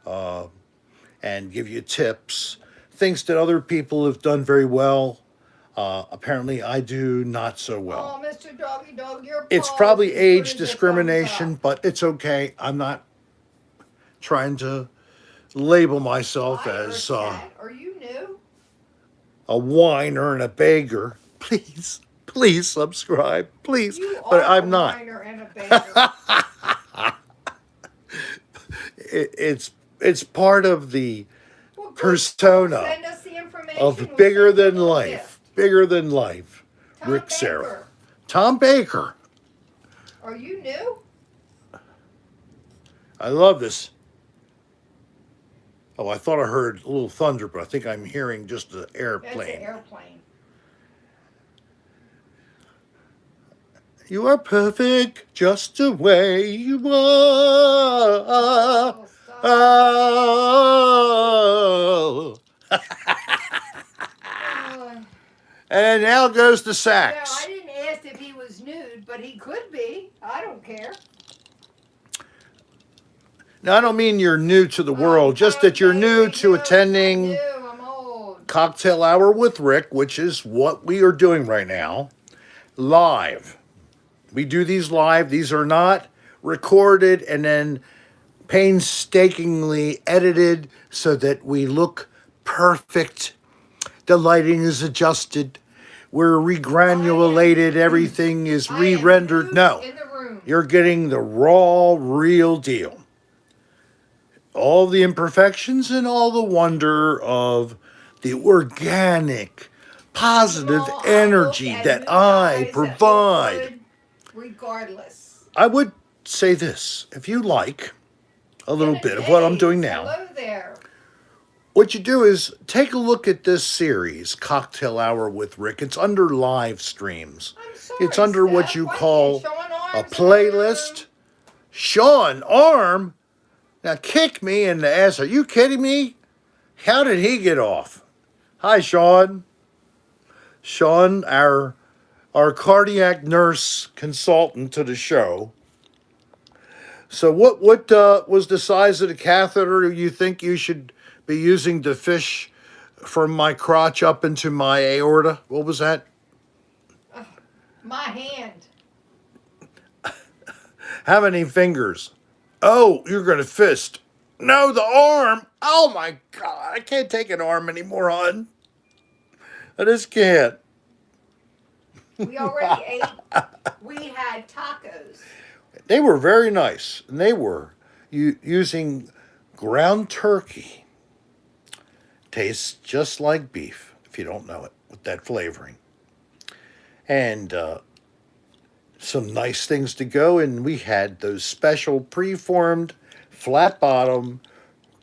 and give you tips. Things that other people have done very well. Apparently, I do not so well. Oh, Mr. Doggy Dog, your It's paws probably as good age as a thumbs discrimination, up. but it's okay. I'm not trying to label myself as Irish cat, are you new? a whiner and a beggar. Please, please subscribe, please. You But are I'm a not. whiner and a beggar. It's part of the Well, good. persona Send us the information. of We'll bigger send you a than little life, gift. bigger than life. Tom Rick Baker, Serra, Tom Baker. are you new? I love this. Oh, I thought I heard a little thunder, but I think I'm hearing just an That's an airplane. airplane. You are perfect just the way you are. Oh, stop. Oh. And now goes the No, sax. I didn't ask if he was nude, but he could be. I don't care. Now, I don't mean you're new to the world, just that you're new to attending I'm old. Cocktail Hour with Rick, which is what we are doing right now, live. We do these live. These are not recorded and then painstakingly edited so that we look perfect. The lighting is adjusted. We're regranulated. Everything is I am re-rendered. nude No, in the room. you're getting the raw, real deal. All the imperfections and all the wonder of the organic, positive Well, I energy look at that you I guys provide. that look good regardless. I would say this, if you like a little Jenna bit of what I'm doing Days, now, Hello there. what you do is take a look at this series, Cocktail Hour with Rick. It's under live streams. I'm sorry, It's under what Steph. you Why call is Sean a Arms in the playlist. room? Sean Arm, now kick me in the ass. Are you kidding me? How did he get off? Hi, Sean. Sean, our cardiac nurse consultant to the show. So what was the size of the catheter you think you should be using to fish from my crotch up into my aorta? What was that? My hand. How many fingers? Oh, you're going to fist. No, the arm. Oh my God. I can't take an arm anymore, hon. I just can't. We already ate. We had tacos. They were very nice. And they were using ground turkey. Tastes just like beef, if you don't know it, with that flavoring. And some nice things to go. And we had those special preformed, flat bottom,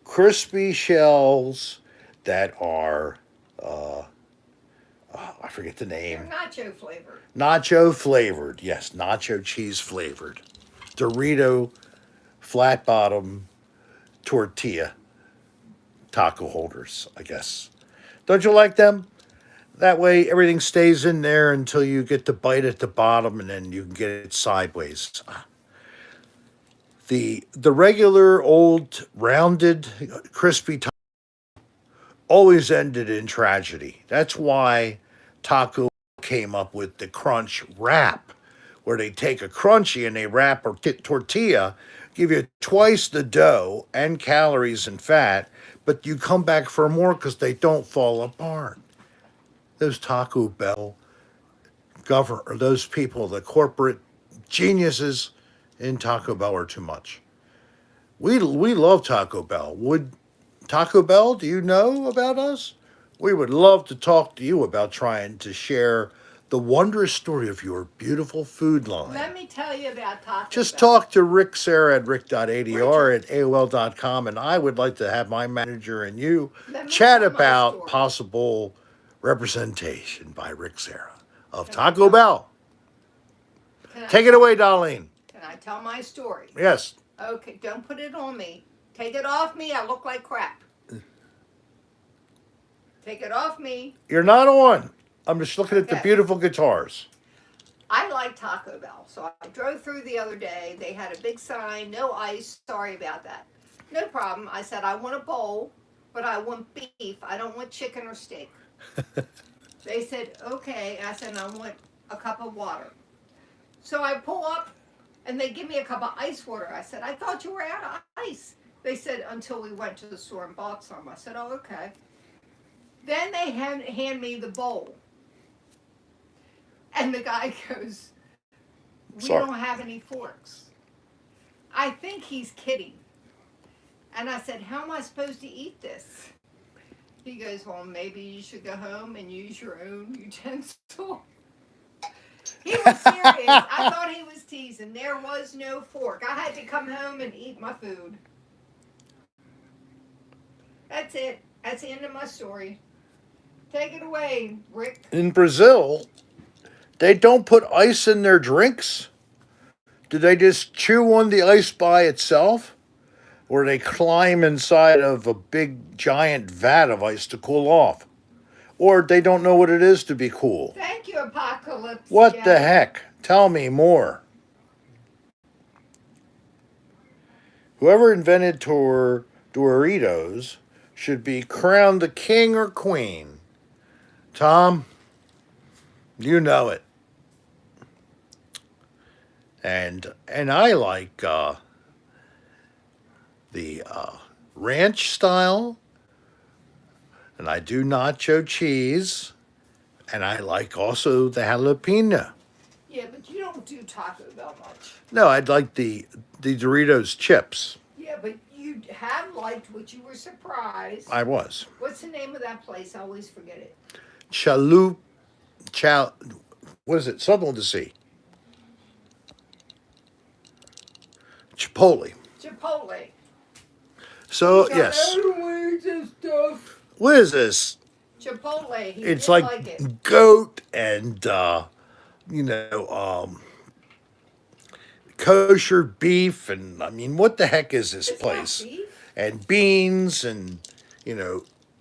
crispy shells that are, I forget the They're name. nacho flavored. Nacho flavored. Yes, nacho cheese flavored. Dorito flat bottom tortilla taco holders, I guess. Don't you like them? That way everything stays in there until you get the bite at the bottom and then you can get it sideways. The regular old rounded crispy always ended in tragedy. That's why Taco came up with the crunch wrap, where they take a crunchy and they wrap a tortilla, give you twice the dough and calories and fat, but you come back for more because they don't fall apart. Those Taco Bell or those people, the corporate geniuses in Taco Bell are too much. We love Taco Bell. Would Taco Bell, do you know about us? We would love to talk to you about trying to share the wondrous story of your beautiful food line. Let me tell you about Taco Just Bell. talk to Rick Serra at rick.adr at AOL.com, and I would like to have my manager and you Let me chat tell my about story. possible representation by Rick Serra of Can I Taco tell- Bell. Can I Take it tell- away, Darlene. Can I tell my story? Yes. Okay, don't put it on me. Take it off me. I look like crap. Take it off me. You're not on. I'm just looking at the Okay. beautiful guitars. I like Taco Bell, so I drove through the other day. They had a big sign, no ice. Sorry about that. No problem. I said, I want a bowl, but I want beef. I don't want chicken or steak. They said, okay. I said, I want a cup of water. So I pull up, and they give me a cup of ice water. I said, I thought you were out of ice. They said, until we went to the store and bought some. I said, oh, okay. Then they hand me the bowl. And the guy goes, we Sorry. don't have any forks. I think he's kidding. And I said, how am I supposed to eat this? He goes, well, maybe you should go home and use your own utensil. He was serious. I thought he was teasing. There was no fork. I had to come home and eat my food. That's it. That's the end of my story. Take it away, Rick. In Brazil, they don't put ice in their drinks. Do they just chew on the ice by itself? Or they climb inside of a big giant vat of ice to cool off? Or they don't know what it is to be cool? Thank you, Apocalypse. What Jack. the heck? Tell me more. Whoever invented Doritos should be crowned the king or queen. Tom, you know it. And I like the ranch style, and I do nacho cheese, and I like also the jalapeno. Yeah, but you don't do Taco Bell much. No, I'd like the Doritos chips. Yeah, but you have liked what you were surprised. I was. What's the name of that place? I always forget it. What is it? Something with the C. Chipotle. Chipotle. So, He yes. said, I don't want to eat this stuff. What is this? Chipotle. He It's didn't like it. goat and, kosher beef. And, I mean, what the heck is this It's not place? beef. And beans and,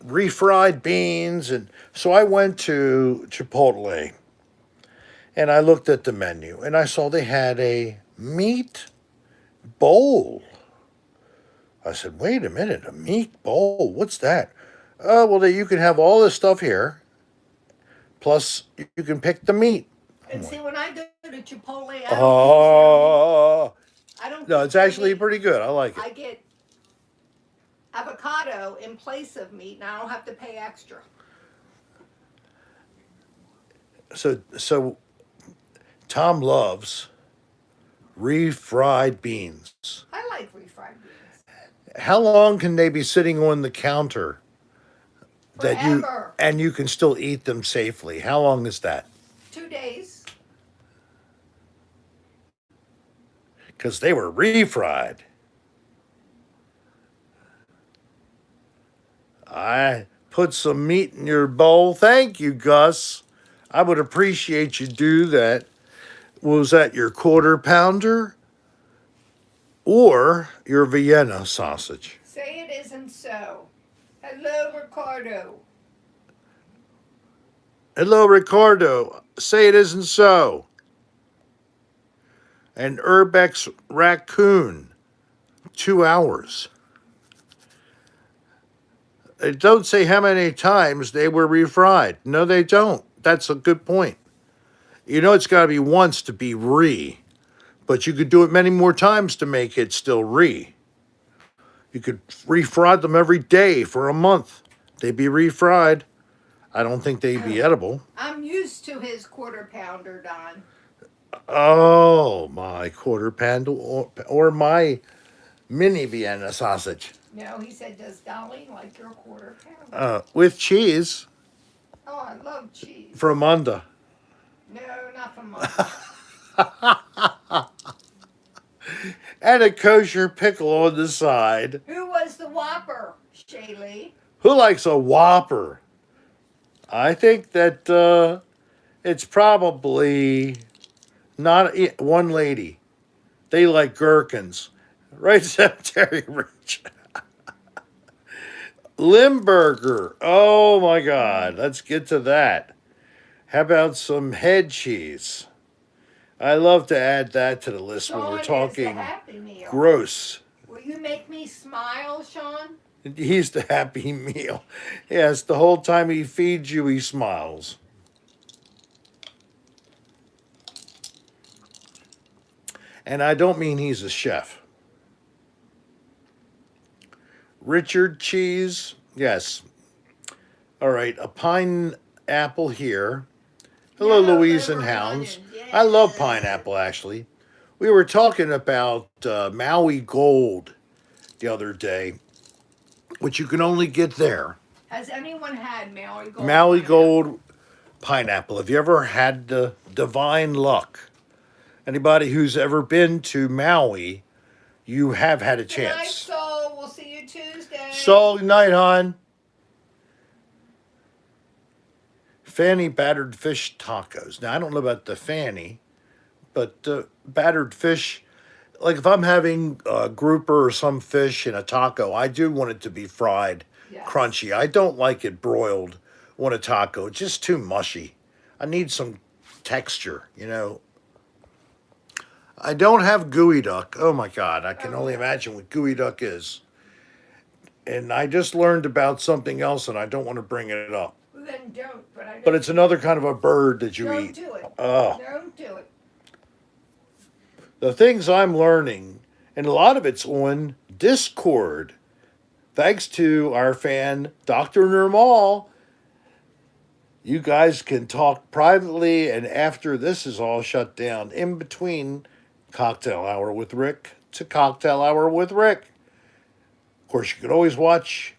refried beans. And so I went to Chipotle and I looked at the menu and I saw they had a meat bowl. I said, wait a minute, a meat bowl? What's that? Oh, well, you can have all this stuff here, plus you can pick the meat. And see, when I go to Chipotle, I don't. No, it's actually pretty good. I like I it. get avocado in place of meat, and I don't have to pay extra. So Tom loves refried beans. I like refried beans. How long can they be sitting on the counter Forever. and you can still eat them safely? How long is that? 2 days. Because they were refried. I put some meat in your bowl. Thank you, Gus. I would appreciate you do that. Was that your quarter pounder or your Vienna sausage? Say it isn't so. Hello, Ricardo. Hello, Ricardo. Say it isn't so. And Urbex raccoon. 2 hours. They don't say how many times they were refried. No, they don't. That's a good point. You know, it's got to be once to be but you could do it many more times to make it still You could refry them every day for a month. They'd be refried. I don't think they'd be edible. I'm used to his quarter pounder, Don. Oh, my quarter pounder or my mini Vienna sausage. No, he said, does Dolly like your quarter pounder? With cheese Oh, I love cheese. from Munda. No, not from mine. And a kosher pickle on the side. Who was the Whopper, Shaylee? Who likes a Whopper? I think that it's probably not one lady. They like gherkins. Right, Cemetery Rich? Limburger. Oh my God. Let's get to that. How about some head cheese? I love to add that to the list Sean when we're is talking the Happy Meal. gross. Will you make me smile, Sean? He's the Happy Meal. Yes, the whole time he feeds you, he smiles. And I don't mean he's a chef. Richard cheese, yes. All right, a pineapple here. Hello, Yellow Louise and liver Hounds. onion, I love yes. pineapple, actually. We were talking about Maui Gold the other day, which you can only get there. Has anyone had Maui Gold? Maui pineapple? Gold pineapple. Have you ever had the divine luck? Anybody who's ever been to Maui, you have had a Good night, chance. Soul. We'll see you Tuesday. So, night, hon. Fanny battered fish tacos. Now, I don't know about the Fanny, but battered fish, like if I'm having a grouper or some fish in a taco, I do want it to be fried, Yes. crunchy. I don't like it broiled on a taco. It's just too mushy. I need some texture, you know. I don't have gooey duck. Oh my God, I can only imagine what gooey duck is. And I just learned about something else and I don't want to bring it up. Well, then don't. But it's another kind of a bird that you don't eat. do it. Oh. Don't do it. The things I'm learning, and a lot of it's on Discord, thanks to our fan, Dr. Nirmal. You guys can talk privately, and after this is all shut down, in between Cocktail Hour with Rick to Cocktail Hour with Rick. Of course, you can always watch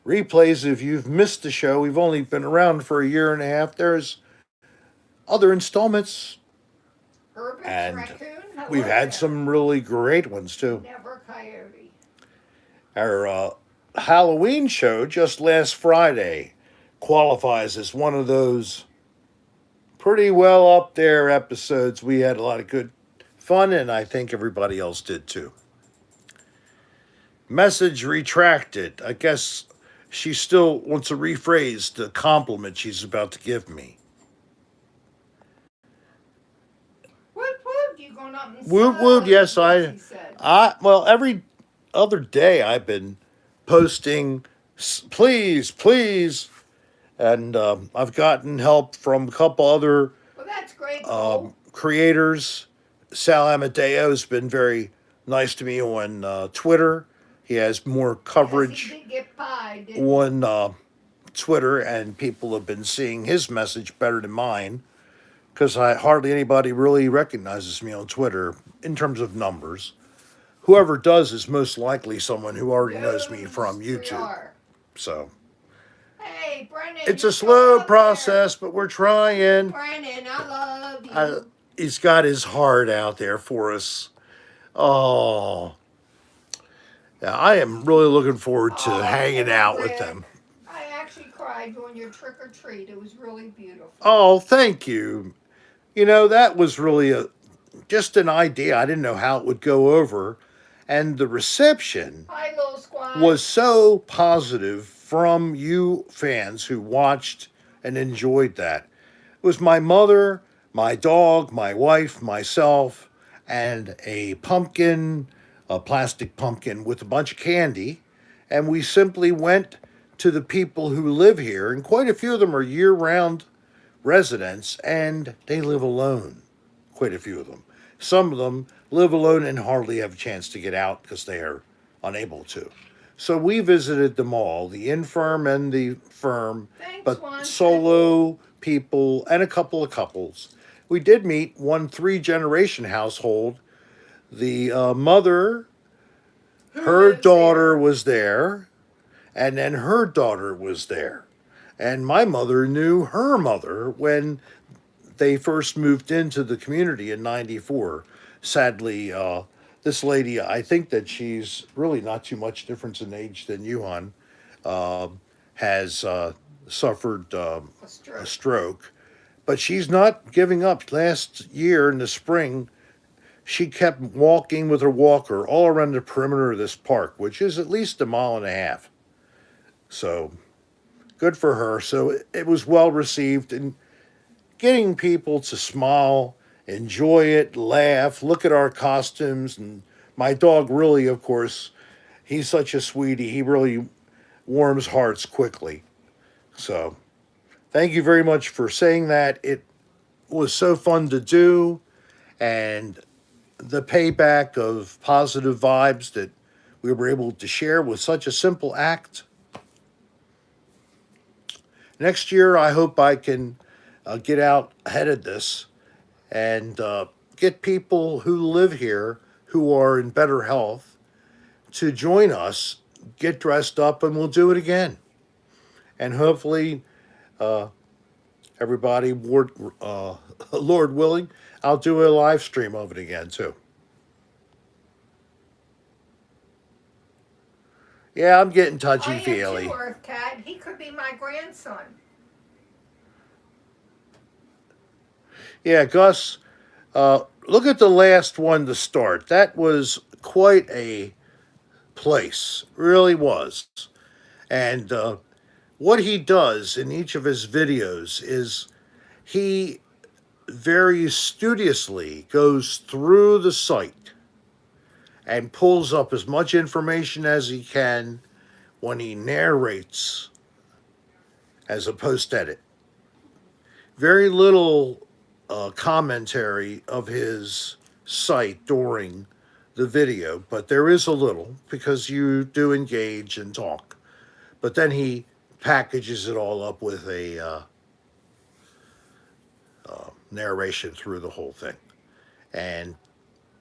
replays if you've missed the show. We've only been around for a year and a half. There's other installments. Herbert And Raccoon. Hello we've had there. some really great ones too. Never Coyote. Our Halloween show just last Friday qualifies as one of those pretty well up there episodes. We had a lot of good fun, and I think everybody else did too. Message retracted. I guess she still wants to rephrase the compliment she's about to give me. Whoop whoop! You going up and Woot woot, yes, he said. well, every other day I've been posting, please, please, and I've gotten help from a couple other Well, that's great. Cole. creators. Sal Amadeo's been very nice to me on Twitter. He has more coverage Yes, he did get pie, didn't he? on Twitter, and people have been seeing his message better than mine because hardly anybody really recognizes me on Twitter in terms of numbers. Whoever does is most likely someone who already knows me from YouTube. CHWR. So Hey, Brennan. it's you're a slow still process, but we're trying. there. Brennan, I love you. He's got his heart out there for us. Oh, yeah, I am really looking forward to hanging out with Rick, them. I actually cried during your trick or treat. It was really beautiful. Oh, thank you. You know, that was really just an idea. I didn't know how it would go over. And the reception Hi, little squad. was so positive from you fans who watched and enjoyed that. It was my mother, my dog, my wife, myself, and a pumpkin a plastic pumpkin with a bunch of candy, and we simply went to the people who live here, and quite a few of them are year-round residents, and they live alone. Quite a few of them. Some of them live alone and hardly have a chance to get out because they are unable to. So we visited them all, the infirm and the firm, Thanks, but Juan. solo people and a couple of couples. We did meet one three-generation household. The mother, Who her lives daughter there? was there, and then her daughter was there. And my mother knew her mother when they first moved into the community in '94. Sadly, this lady, I think that she's really not too much difference in age than you, hon, has suffered A a stroke. stroke. But she's not giving up. Last year in the spring, she kept walking with her walker all around the perimeter of this park, which is at least a mile and a half. So good for her. So it was well received, and getting people to smile, enjoy it, laugh, look at our costumes. And my dog, really, of course, he's such a sweetie. He really warms hearts quickly. So thank you very much for saying that. It was so fun to do, and the payback of positive vibes that we were able to share with such a simple act. Next year, I hope I can get out ahead of this and get people who live here who are in better health to join us, get dressed up, and we'll do it again. And hopefully, everybody, Lord willing, I'll do a live stream of it again too. Yeah, I'm getting touchy I am too, feely. Earth Cat. He could be my grandson. Yeah, Gus, look at the last one to start. That was quite a place, really was. And what he does in each of his videos is he very studiously goes through the site and pulls up as much information as he can when he narrates as a post edit. Very little commentary of his site during the video, but there is a little because you do engage and talk. But then he packages it all up with a narration through the whole thing. And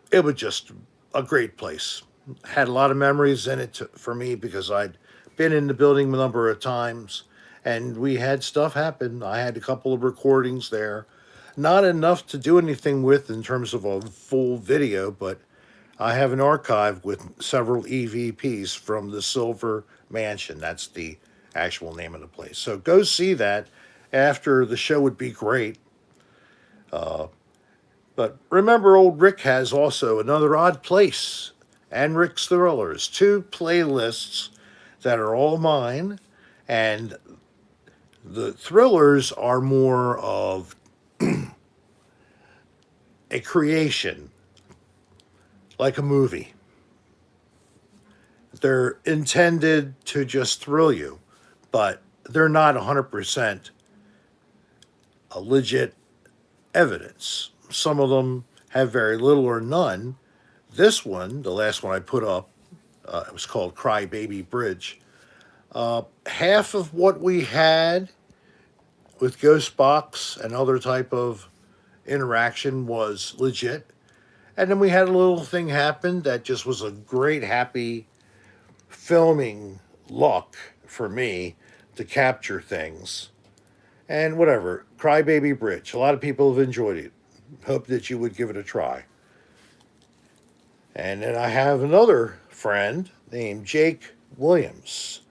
it was just a great place. Had a lot of memories in it for me because I'd been in the building a number of times and we had stuff happen. I had a couple of recordings there. Not enough to do anything with in terms of a full video, but I have an archive with several EVPs from the Silver Mansion. That's the actual name of the place. So go see that after the show would be great. But remember, old Rick has also Another Odd Place and Rick's Thrillers, two playlists that are all mine. And the thrillers are more of a creation, like a movie. They're intended to just thrill you, but they're not 100% a legit evidence. Some of them have very little or none. This one, the last one I put up, it was called Cry Baby Bridge. Half of what we had with Ghost Box and other type of interaction was legit. And then we had a little thing happen that just was a great, happy filming luck for me to capture things. And whatever, Crybaby Bridge. A lot of people have enjoyed it. Hope that you would give it a try. And then I have another friend named Jake Williams.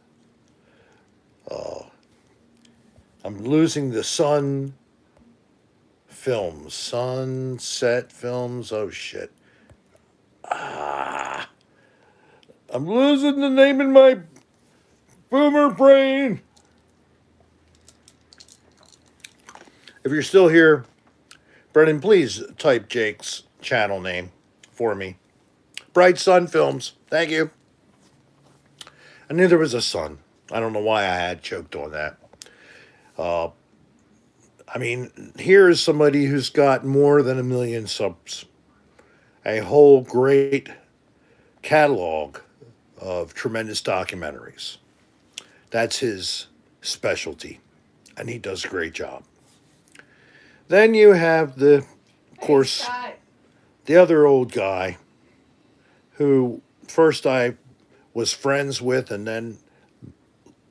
I'm losing the sun films, sunset films. Oh shit! I'm losing the name in my boomer brain. If you're still here, Brennan, please type Jake's channel name for me. Bright Sun Films. Thank you. I knew there was a sun. I don't know why I had choked on that. I mean, here is somebody who's got more than 1 million subs. A whole great catalog of tremendous documentaries. That's his specialty, and he does a great job. Then you have of course, the other old guy who first I was friends with and then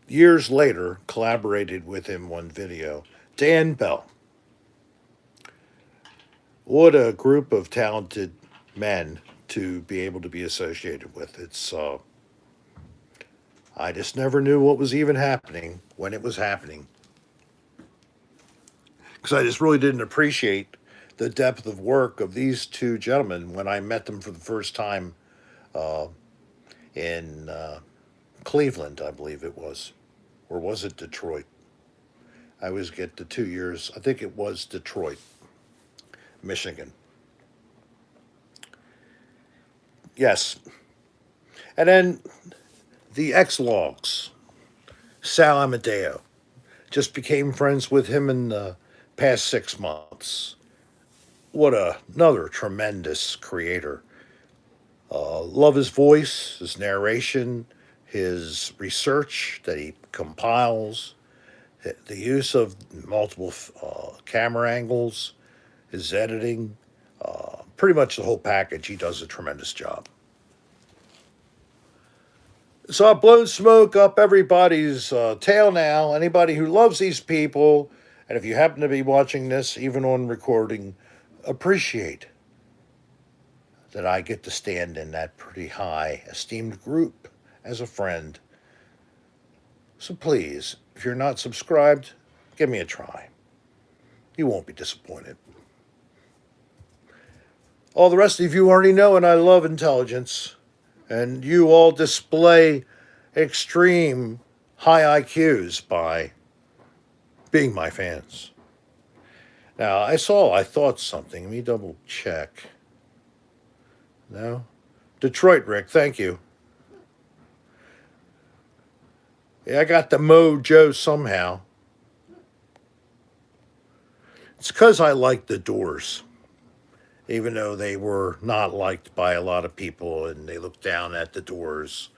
years later collaborated with him on video, Dan Bell. What a group of talented men to be able to be associated with. It's I just never knew what was even happening when it was happening. Because I just really didn't appreciate the depth of work of these two gentlemen when I met them for the first time in Cleveland, I believe it was. Or was it Detroit? I always get the 2 years. I think it was Detroit, Michigan. Yes. And then the X-Logs, Sal Amadeo. Just became friends with him in the past 6 months. What another tremendous creator. Love his voice, his narration, his research that he compiles, the use of multiple camera angles, his editing, pretty much the whole package. He does a tremendous job. So I've blown smoke up everybody's tail now. Anybody who loves these people, and if you happen to be watching this, even on recording, appreciate that I get to stand in that pretty high esteemed group as a friend. So please, if you're not subscribed, give me a try. You won't be disappointed. All the rest of you already know, and I love intelligence. And you all display extreme high IQs by being my fans. Now, I thought something. Let me double check. No? Detroit, Rick, thank you. Yeah, I got the mojo somehow. It's because I like the Doors, even though they were not liked by a lot of people and they looked down at the Doors.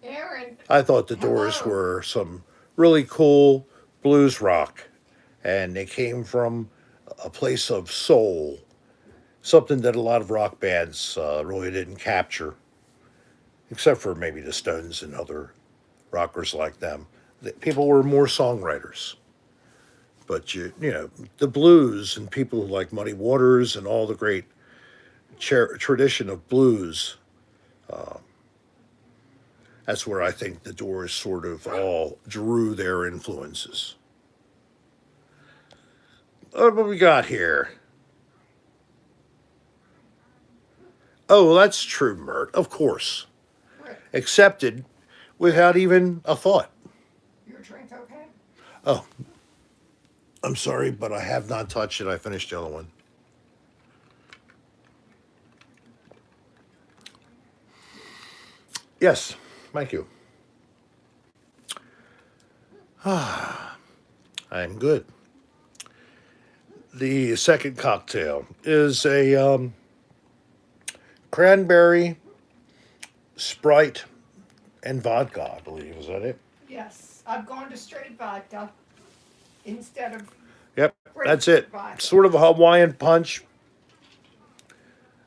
Aaron. I thought the Doors were some really cool blues rock, and they came from a place of soul, something that a lot of rock bands really didn't capture, except for maybe the Stones and other rockers like them. People were more songwriters. But, you know, the blues and people like Muddy Waters and all the great tradition of blues, that's where I think the Doors sort of all drew their influences. What we got here? Oh, that's true, Mert. Of course. Accepted without even a thought. Your drink okay? Oh, I'm sorry, but I have not touched it. I finished the other one. Yes, thank you. I'm good. The second cocktail is a cranberry, Sprite, and vodka, I believe. Is that it? Yes. I've gone to straight vodka instead of Yep, that's it. vodka. Sort of a Hawaiian punch.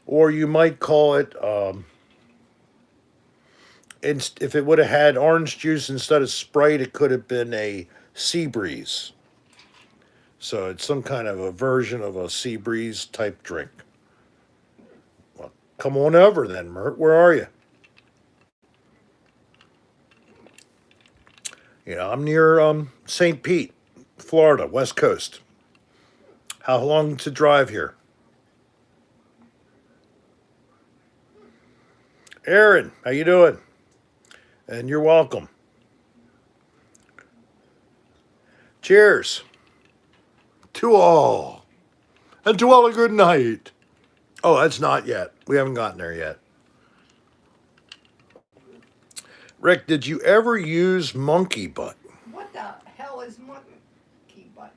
Or you might call it, if it would have had orange juice instead of Sprite, it could have been a sea breeze. So it's some kind of a version of a sea breeze type drink. Well, come on over then, Mert. Where are you? You know, I'm near St. Pete, Florida, West Coast. How long to drive here? Aaron, how you doing? And you're welcome. Cheers. To all. And to all a good night. Oh, that's not yet. We haven't gotten there yet. Rick, did you ever use monkey butt? What the hell is monkey butt?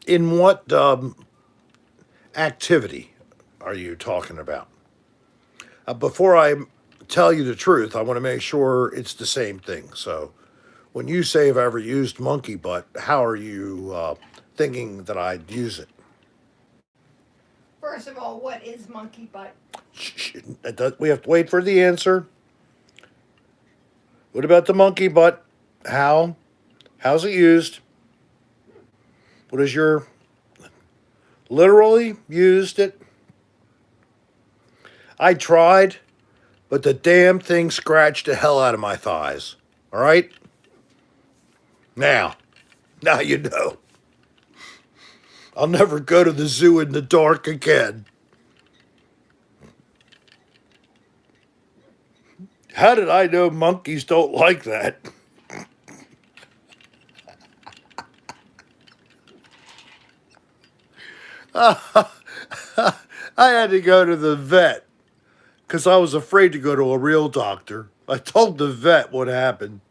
In what activity are you talking about? Before I tell you the truth, I want to make sure it's the same thing. So, when you say I've ever used monkey butt, how are you thinking that I'd use it? First of all, what is monkey butt? We have to wait for the answer. What about the monkey butt? How? How's it used? What is your literally used it? I tried, but the damn thing scratched the hell out of my thighs. All right? Now you know. I'll never go to the zoo in the dark again. How did I know monkeys don't like that? I had to go to the vet because I was afraid to go to a real doctor. I told the vet what happened.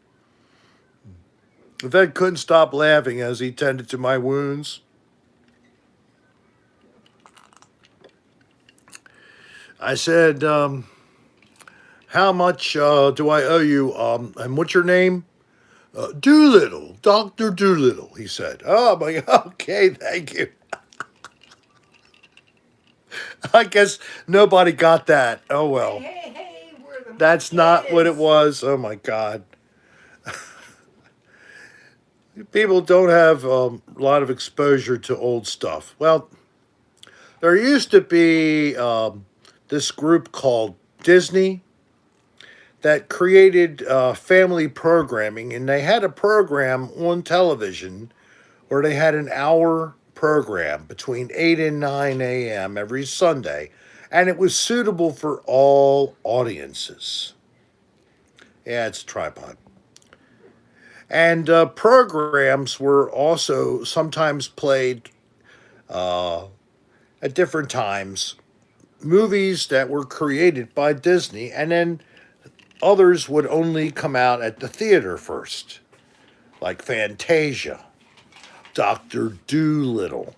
The vet couldn't stop laughing as he tended to my wounds. I said, how much do I owe you? And what's your name? Doolittle, Dr. Doolittle, he said. Oh, my, okay, thank you. I guess nobody got that. Oh, well. Hey, we're the That's not what it monkeys. was. Oh, my God. People don't have a lot of exposure to old stuff. Well, there used to be this group called Disney that created family programming, and they had a program on television where they had an hour program between 8 and 9 a.m. every Sunday, and it was suitable for all audiences. Yeah, it's a tripod. And programs were also sometimes played at different times, movies that were created by Disney, and then others would only come out at the theater first, like Fantasia, Dr. Doolittle,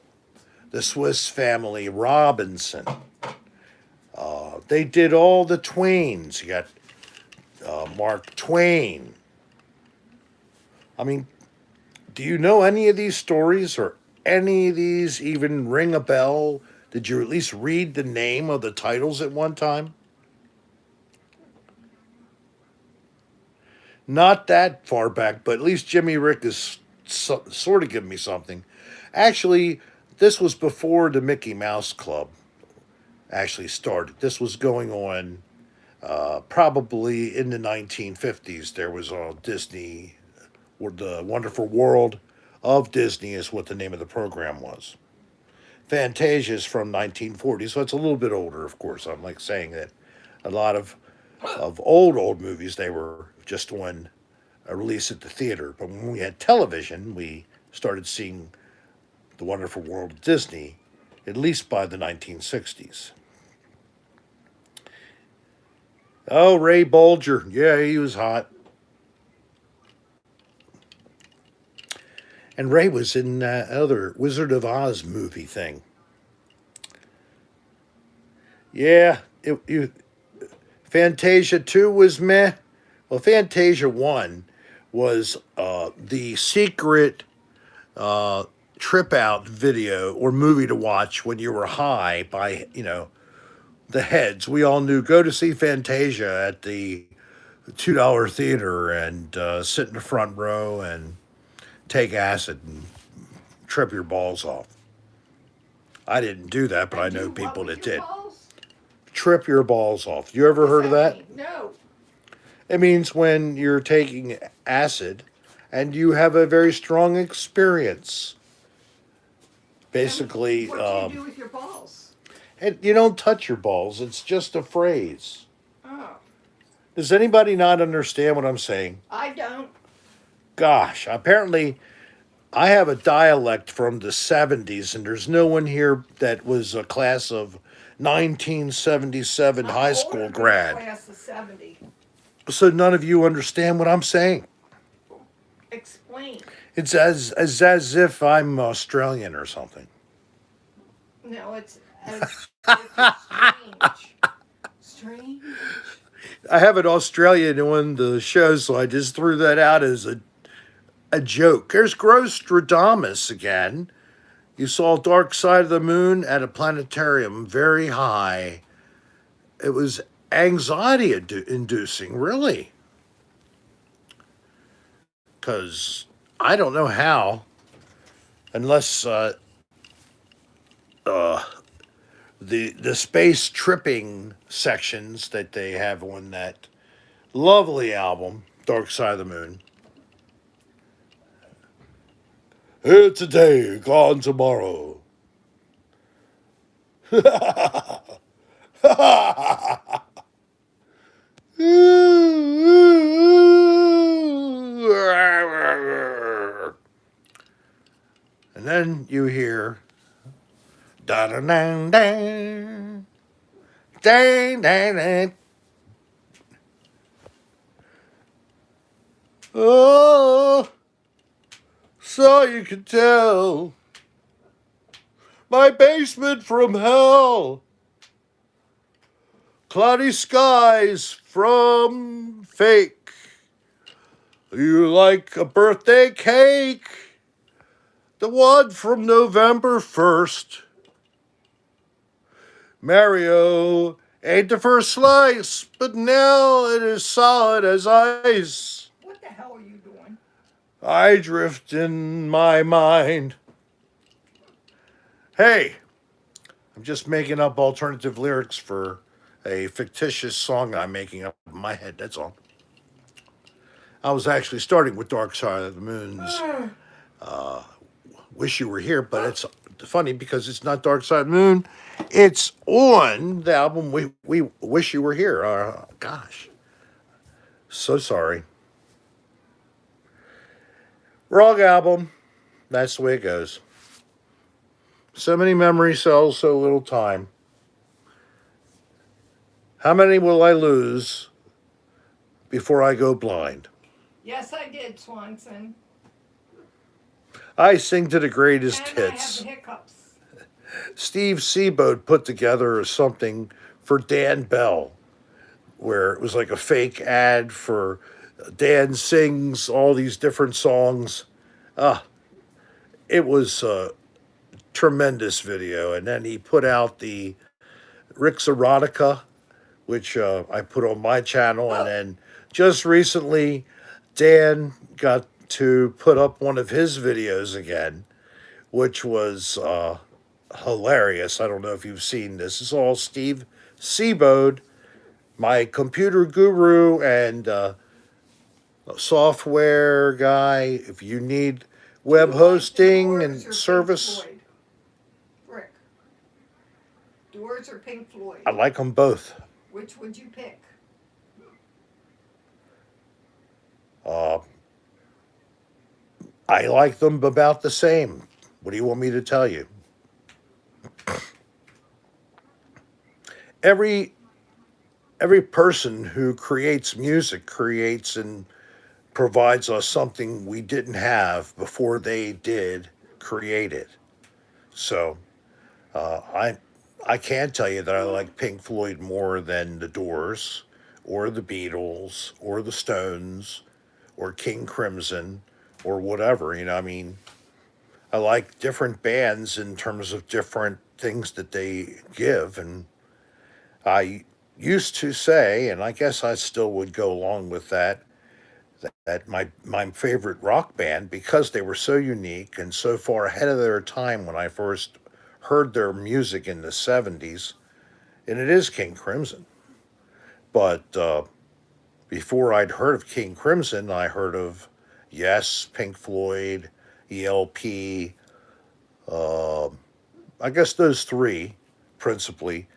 The Swiss Family Robinson. They did all the Twains. You got Mark Twain. I mean, do you know any of these stories, or any of these even ring a bell? Did you at least read the name of the titles at one time? Not that far back, but at least Jimmy Rick is sort of giving me something. Actually, this was before the Mickey Mouse Club actually started. This was going on probably in the 1950s. There was a Disney, or the Wonderful World of Disney is what the name of the program was. Fantasia is from 1940, so it's a little bit older, of course. I'm like saying that a lot of old movies, they were just on a release at the theater. But when we had television, we started seeing The Wonderful World of Disney, at least by the 1960s. Oh, Ray Bolger. Yeah, he was hot. And Ray was in that other Wizard of Oz movie thing. Yeah, Fantasia 2 was meh. Well, Fantasia 1 was the secret trip out video or movie to watch when you were high by, the heads. We all knew go to see Fantasia at the $2 theater and sit in the front row and take acid and trip your balls off. I didn't do that, but I know people that did. Balls? Trip your balls off. You ever heard of that? No. It means when you're taking acid and you have a very strong experience. Basically, What do you do with your balls? and you don't touch your balls. It's just a phrase. Oh, Does anybody not understand what I'm saying? I don't. Gosh, apparently I have a dialect from the 70s, and there's no one here that was a class of 1977 high I'm school older than grad. Class of 70. So none of you understand what I'm saying. Explain. It's as if I'm Australian or something. No, it's as if it's strange. Strange. I have an Australian on the show, so I just threw that out as a joke. There's Grosstradamus again. You saw Dark Side of the Moon at a planetarium very high. It was anxiety inducing, really. Because I don't know how, unless the space tripping sections that they have on that lovely album, Dark Side of the Moon. Here today, gone tomorrow. And then you hear da da dang dang dang dang dang. Oh, so you can tell my basement from hell. Cloudy skies from fake. You like a birthday cake? The one from November 1st. Mario ate the first slice, but now it is solid as ice. What the hell are you doing? I drift in my mind. Hey, I'm just making up alternative lyrics for a fictitious song I'm making up in my head, that's all. I was actually starting with Dark Side of the Moon's Wish You Were Here, but it's funny because it's not Dark Side of the Moon. It's on the album We Wish You Were Here. Gosh, so sorry. Wrong album. That's the way it goes. So many memory cells, so little time. How many will I lose before I go blind? Yes, I did, Swanson. I sing to the greatest And I have hits. the hiccups. Steve Seaboat put together something for Dan Bell, where it was like a fake ad for Dan sings all these different songs. It was a tremendous video. And then he put out the Rick's Erotica, which I put on my channel. And then just recently, Dan got to put up one of his videos again, which was hilarious. I don't know if you've seen this. It's all Steve Seabode, my computer guru and software guy. If you need web hosting and service, Rick. Doors or Pink Floyd? I like them both. Which would you pick? I like them about the same. What do you want me to tell you? Every person who creates music creates and provides us something we didn't have before they did create it. So I can't tell you that I like Pink Floyd more than the Doors or the Beatles or the Stones or King Crimson or whatever. I mean, I like different bands in terms of different things that they give. And I used to say, and I guess I still would go along with that my favorite rock band, because they were so unique and so far ahead of their time when I first heard their music in the 70s, and it is King Crimson. But before I'd heard of King Crimson, I heard of Yes, Pink Floyd, ELP, I guess those three principally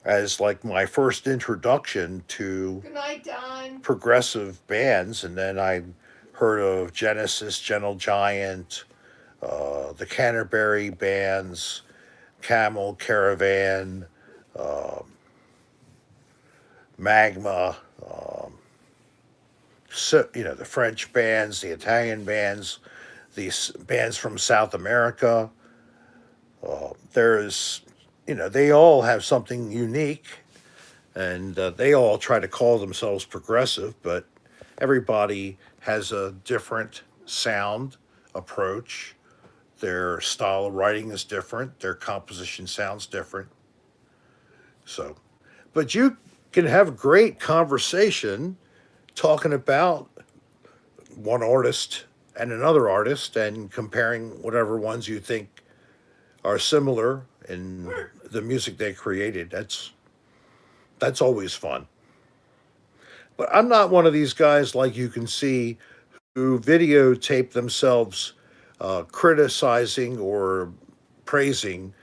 as like my first introduction to Good night, Don. progressive bands. And then I heard of Genesis, Gentle Giant, the Cranberry bands, Camel, Caravan, Magma, so, the French bands, the Italian bands, these bands from South America. There's, they all have something unique, and they all try to call themselves progressive, but everybody has a different sound approach. Their style of writing is different. Their composition sounds different. So, but you can have great conversation talking about one artist and another artist and comparing whatever ones you think are similar in the music they created. That's always fun. But I'm not one of these guys, like you can see, who videotape themselves criticizing or praising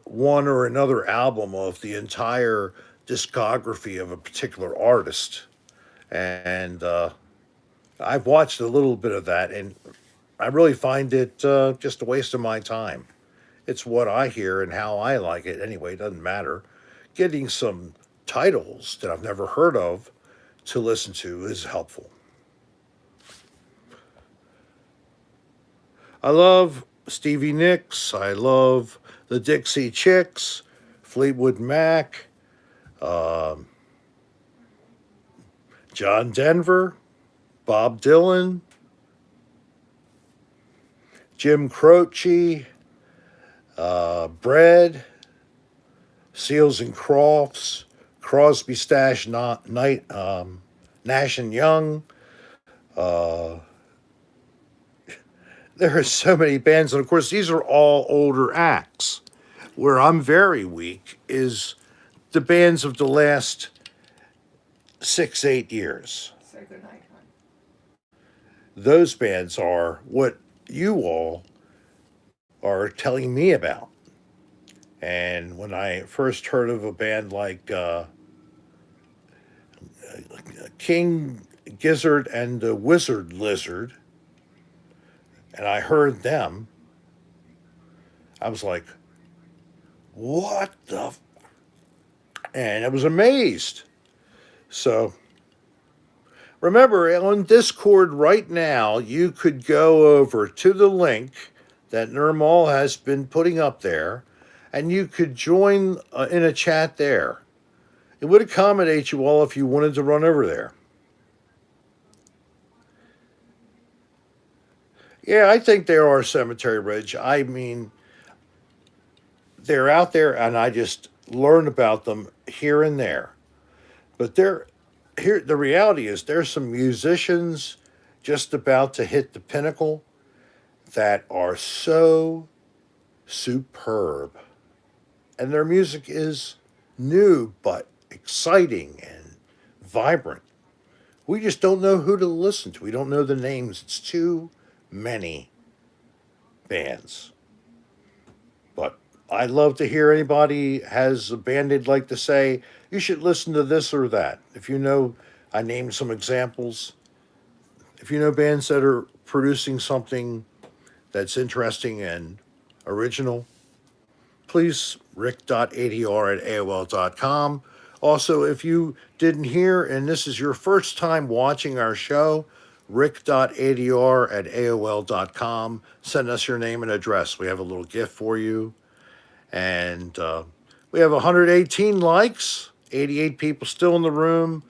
one or another album of the entire discography of a particular artist. And I've watched a little bit of that, and I really find it just a waste of my time. It's what I hear and how I like it anyway, it doesn't matter. Getting some titles that I've never heard of to listen to is helpful. I love Stevie Nicks. I love the Dixie Chicks, Fleetwood Mac, John Denver, Bob Dylan, Jim Croce, Bread, Seals and Crofts, Crosby, Stash, Night, Nash and Young. There are so many bands, and of course, these are all older acts. Where I'm very weak is the bands of the last 6, 8 years. Say good night, hon. Those bands are what you all are telling me about. And when I first heard of a band like King Gizzard and the Wizard Lizard, and I heard them, I was like, what the? And I was amazed. So remember, on Discord right now, you could go over to the link that Nirmal has been putting up there, and you could join in a chat there. It would accommodate you all if you wanted to run over there. Yeah, I think there are Cemetery Ridge. I mean, they're out there, and I just learn about them here and there. But the reality is, there's some musicians just about to hit the pinnacle that are so superb, and their music is new but exciting and vibrant. We just don't know who to listen to. We don't know the names. It's too many bands. But I'd love to hear anybody has a band they'd like to say, you should listen to this or that. If you know, I named some examples. If you know bands that are producing something that's interesting and original, please rick.adr@aol.com. Also, if you didn't hear and this is your first time watching our show, rick.adr@aol.com. Send us your name and address. We have a little gift for you. And we have 118 likes, 88 people still in the room.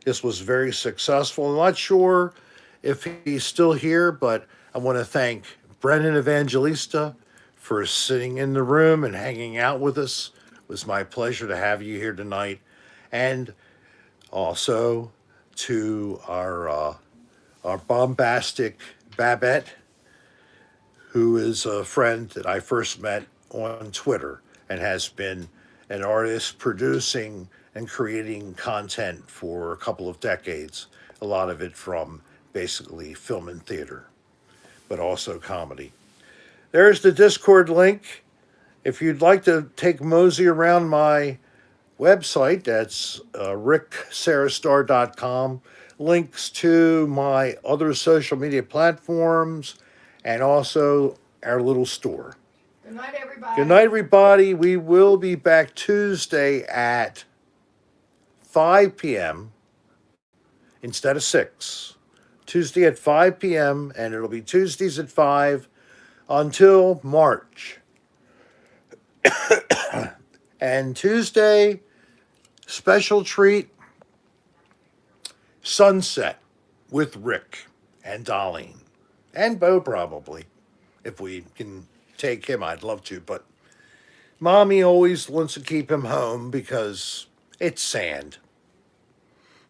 This was very successful. I'm not sure if he's still here, but I want to thank Brennen Evangelista for sitting in the room and hanging out with us. It was my pleasure to have you here tonight. And also to our bombastic Babette, who is a friend that I first met on Twitter and has been an artist producing and creating content for a couple of decades, a lot of it from basically film and theater, but also comedy. There's the Discord link. If you'd like to take mosey around my website, that's ricksarastar.com. Links to my other social media platforms and also our little store. Good night, everybody. Good night, everybody. We will be back Tuesday at 5 p.m. instead of 6 Tuesday at 5 p.m., and it'll be Tuesdays at 5 until March. And Tuesday, special treat, sunset with Rick and Darlene. And Bo, probably. If we can take him, I'd love to. But Mommy always wants to keep him home because it's sand.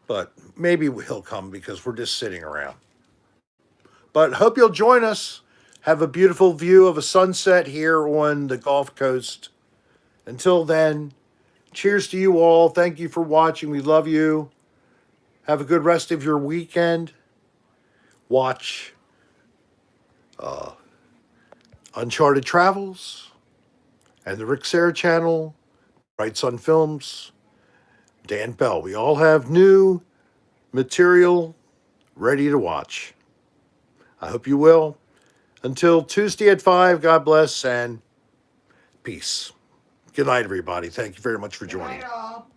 But maybe he'll come because we're just sitting around. But hope you'll join us. Have a beautiful view of a sunset here on the Gulf Coast. Until then, cheers to you all. Thank you for watching. We love you. Have a good rest of your weekend. Watch Uncharted Travels and the Rick Serra channel, Bright Sun Films, Dan Bell. We all have new material ready to watch. I hope you will. Until Tuesday at 5, God bless and peace. Good night, everybody. Thank you very much for Good joining. night, all.